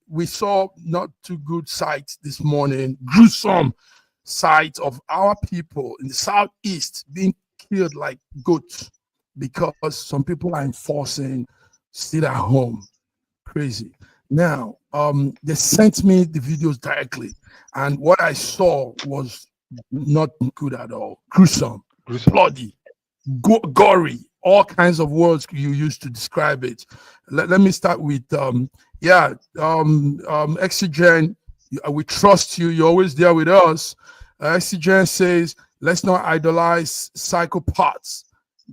We saw not too good sight this morning, gruesome sight of our people in the southeast being killed like goats because some people are enforcing sit at home. Crazy. Now, they sent me the videos directly, and what I saw was not good at all. Gruesome. Bloody, gory, all kinds of words you use to describe it. Let me start with Oxygen. We trust you. You're always there with us. Oxygen says, let's not idolize psychopaths.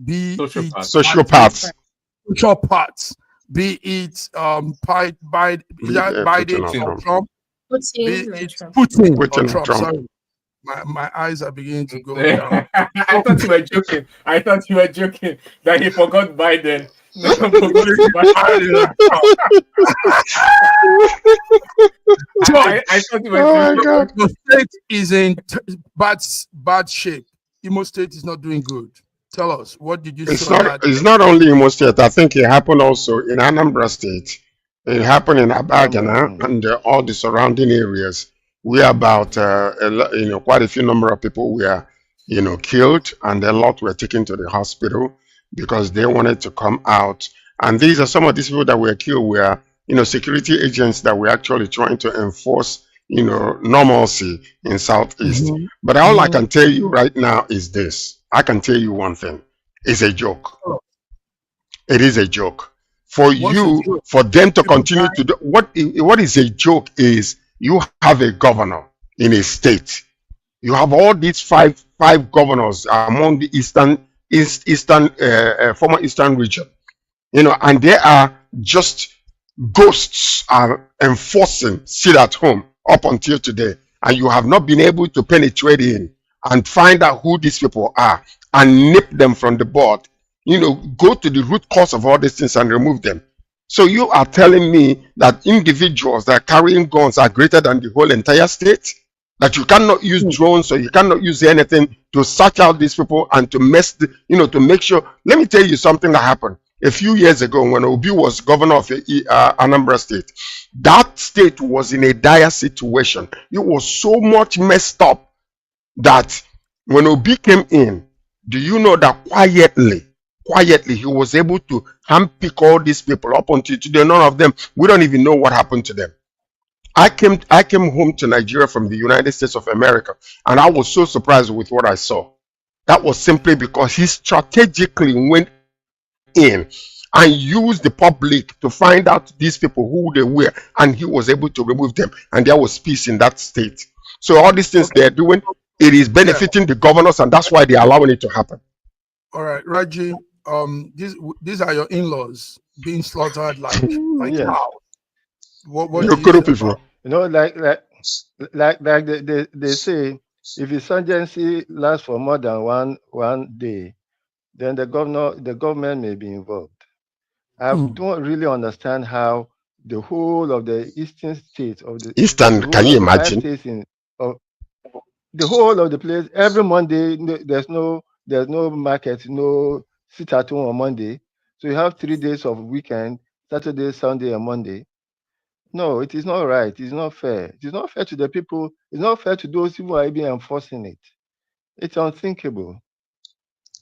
Sociopaths. Be it Biden or Trump. Putin or Trump. Sorry. My eyes are beginning to go down. I thought you were joking. That he forgot Biden. No, I thought you were joking. The state is in bad shape. Imo State is not doing good. Tell us, what did you say? It's not only Imo State. I think it happened also in Anambra State. It happened in Abagana and all the surrounding areas. We are about quite a few number of people were killed, and a lot were taken to the hospital because they wanted to come out. And these are some of these people that were killed were security agents that were actually trying to enforce normalcy in Southeast. But all I can tell you right now is this. I can tell you one thing. It's a joke. It is a joke. For them to continue to do what is a joke is you have a governor in a state. You have all these five governors among the former Eastern region, and they are just ghosts are enforcing sit at home up until today, and you have not been able to penetrate in and find out who these people are and nip them from the board. Go to the root cause of all these things and remove them. So you are telling me that individuals that are carrying guns are greater than the whole entire state? That you cannot use drones or you cannot use anything to search out these people and to to make sure. Let me tell you something that happened a few years ago when Obi was governor of Anambra State. That state was in a dire situation. It was so much messed up that when Obi came in, do you know that quietly he was able to handpick all these people up until today. None of them, we don't even know what happened to them. I came home to Nigeria from the United States of America, and I was so surprised with what I saw. That was simply because he strategically went in and used the public to find out these people who they were, and he was able to remove them, and there was peace in that state. So all these things they're doing, it is benefiting the governors, and that's why they're allowing it to happen. All right, Raji, these are your in-laws being slaughtered like how? What do you people? Like they say, if insurgency lasts for more than one day, then the government may be involved. I don't really understand how the whole of the eastern states of the eastern. Can you imagine? The whole of the place. Every Monday, there's no market, no sit at home on Monday. So you have 3 days of weekend: Saturday, Sunday, and Monday. No, it is not right. It's not fair. It is not fair to the people. It's not fair to those who are even enforcing it. It's unthinkable.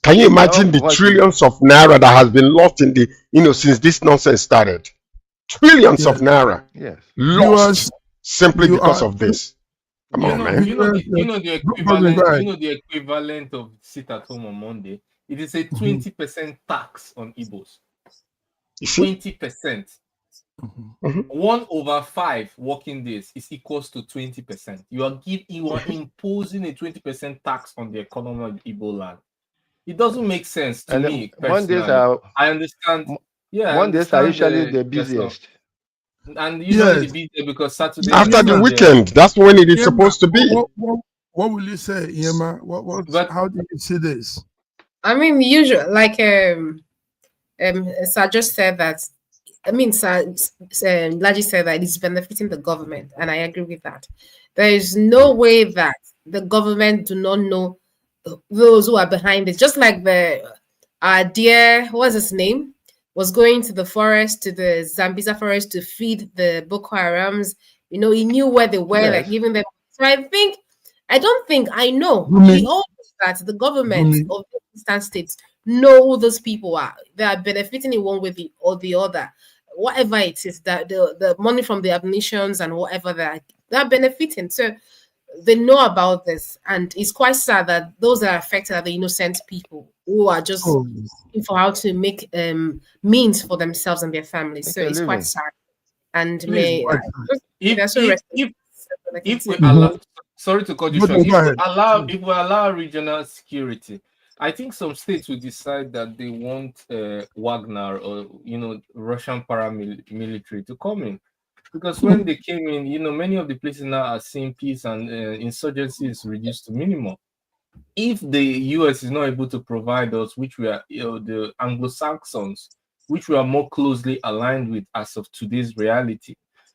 Can you imagine the trillions of naira that has been lost in the since this nonsense started? Trillions of naira lost simply because of this. Come on, man. You know the equivalent of sit at home on Monday. It is a 20% tax on Igbos. 20%. 1/5 working days is equals to 20%. You are imposing a 20% tax on the economy of Igbo land. It doesn't make sense to me personally. I understand. Yeah, Mondays are usually the busiest. And usually the busiest because Saturday after the weekend, that's when it is supposed to be. What will you say, Yema? How do you see this? I mean, usually, like Sir just said that. I mean, Laji said that it's benefiting the government, and I agree with that. There is no way that the government do not know those who are behind it. Just like dear, what's his name, was going to the forest, to the Zambeza forest to feed the Boko Harams. You know, he knew where they were, like giving them. So I know he all that the government of the eastern states know who those people are. They are benefiting in one way or the other. Whatever it is, that the money from the admissions and whatever they're benefiting. So they know about this, and it's quite sad that those that are affected are the innocent people who are just looking for how to make means for themselves and their families. So it's quite sad. And if we allow, sorry to cut you short, if we allow regional security, I think some states will decide that they want Wagner or Russian paramilitary to come in, because when they came in, many of the places now are seeing peace and insurgency is reduced to minimum. If the US is not able to provide us, which we are, the Anglo-Saxons, which we are more closely aligned with as of today's reality,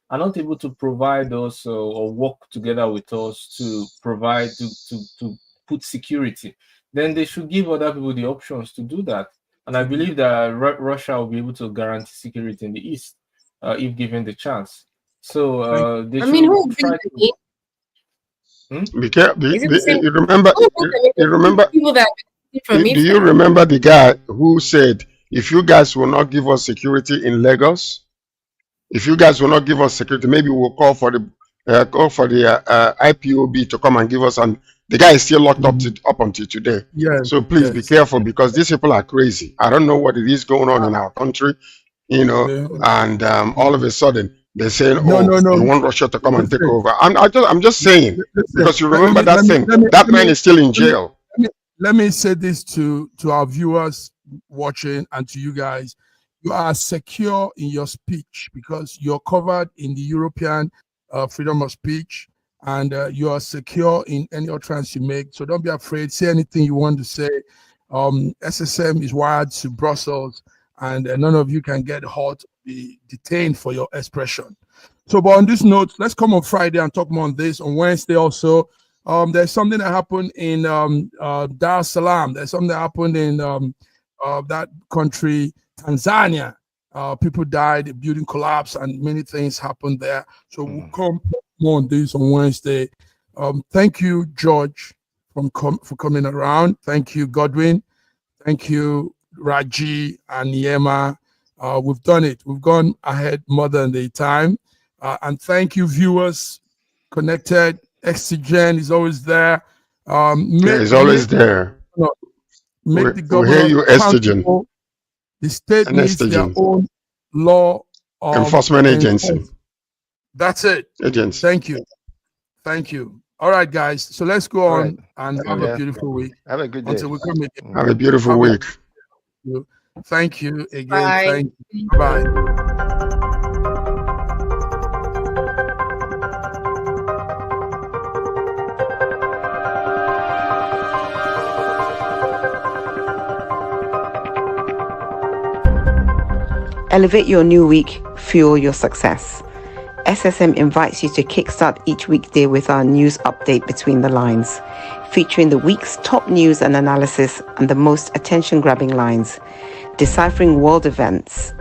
are not able to provide us or work together with us to provide to put security, then they should give other people the options to do that. And I believe that Russia will be able to guarantee security in the East if given the chance. So they should try to. You remember? Do you remember the guy who said, "If you guys will not give us security in Lagos, if you guys will not give us security, maybe we'll call for the IPOB to come and give us." And the guy is still locked up until today. So please be careful, because these people are crazy. I don't know what it is going on in our country, and all of a sudden they're saying, they want Russia to come and take over. I'm just saying, because you remember that man is still in jail. Let me say this to our viewers watching and to you guys. You are secure in your speech because you're covered in the European freedom of speech, and you are secure in any utterance you make. So don't be afraid. Say anything you want to say. SSM is wired to Brussels, and none of you can get hot, be detained for your expression. So, but on this note, let's come on Friday and talk more on this. On Wednesday also, there's something that happened in Dar es Salaam. There's something that happened in that country, Tanzania. People died, the building collapsed, and many things happened there. So we'll come more on this on Wednesday. Thank you, George, for coming around. Thank you, Godwin. Thank you, Raji and Yema. We've done it. We've gone ahead more than the time. And thank you, viewers connected. Oxygen is always there. He's always there. Make the government hear you, Oxygen. The state needs their own law enforcement agency. That's it. Agents. Thank you. Thank you. All right, guys. So let's go on and have a beautiful week. Have a good day. Until we come again. Have a beautiful week. Thank you again. Bye. Thank you. Bye. Elevate your new week, fuel your success. SSM invites you to kickstart each weekday with our news update Between the Lines, featuring the week's top news and analysis and the most attention-grabbing lines, deciphering world events.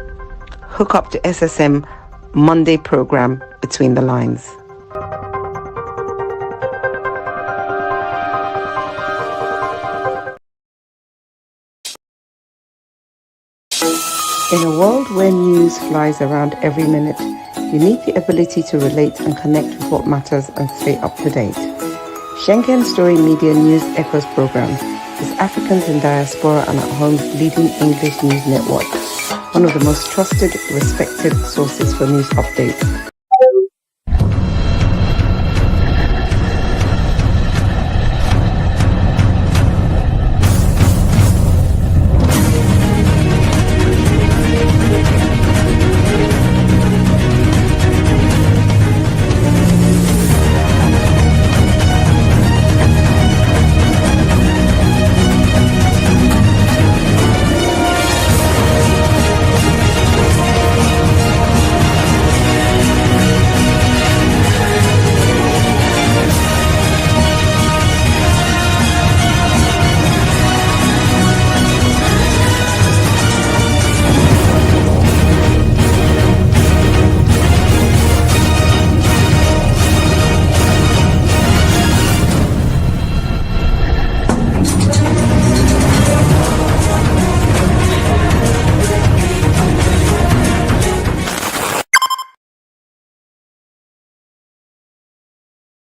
Hook up to SSM Monday program Between the Lines. In a world where news flies around every minute, you need the ability to relate and connect with what matters and stay up to date. Schengen Story Media News Echoes program is Africans in diaspora and at home's leading English news network. one of the most trusted, respected sources for news updates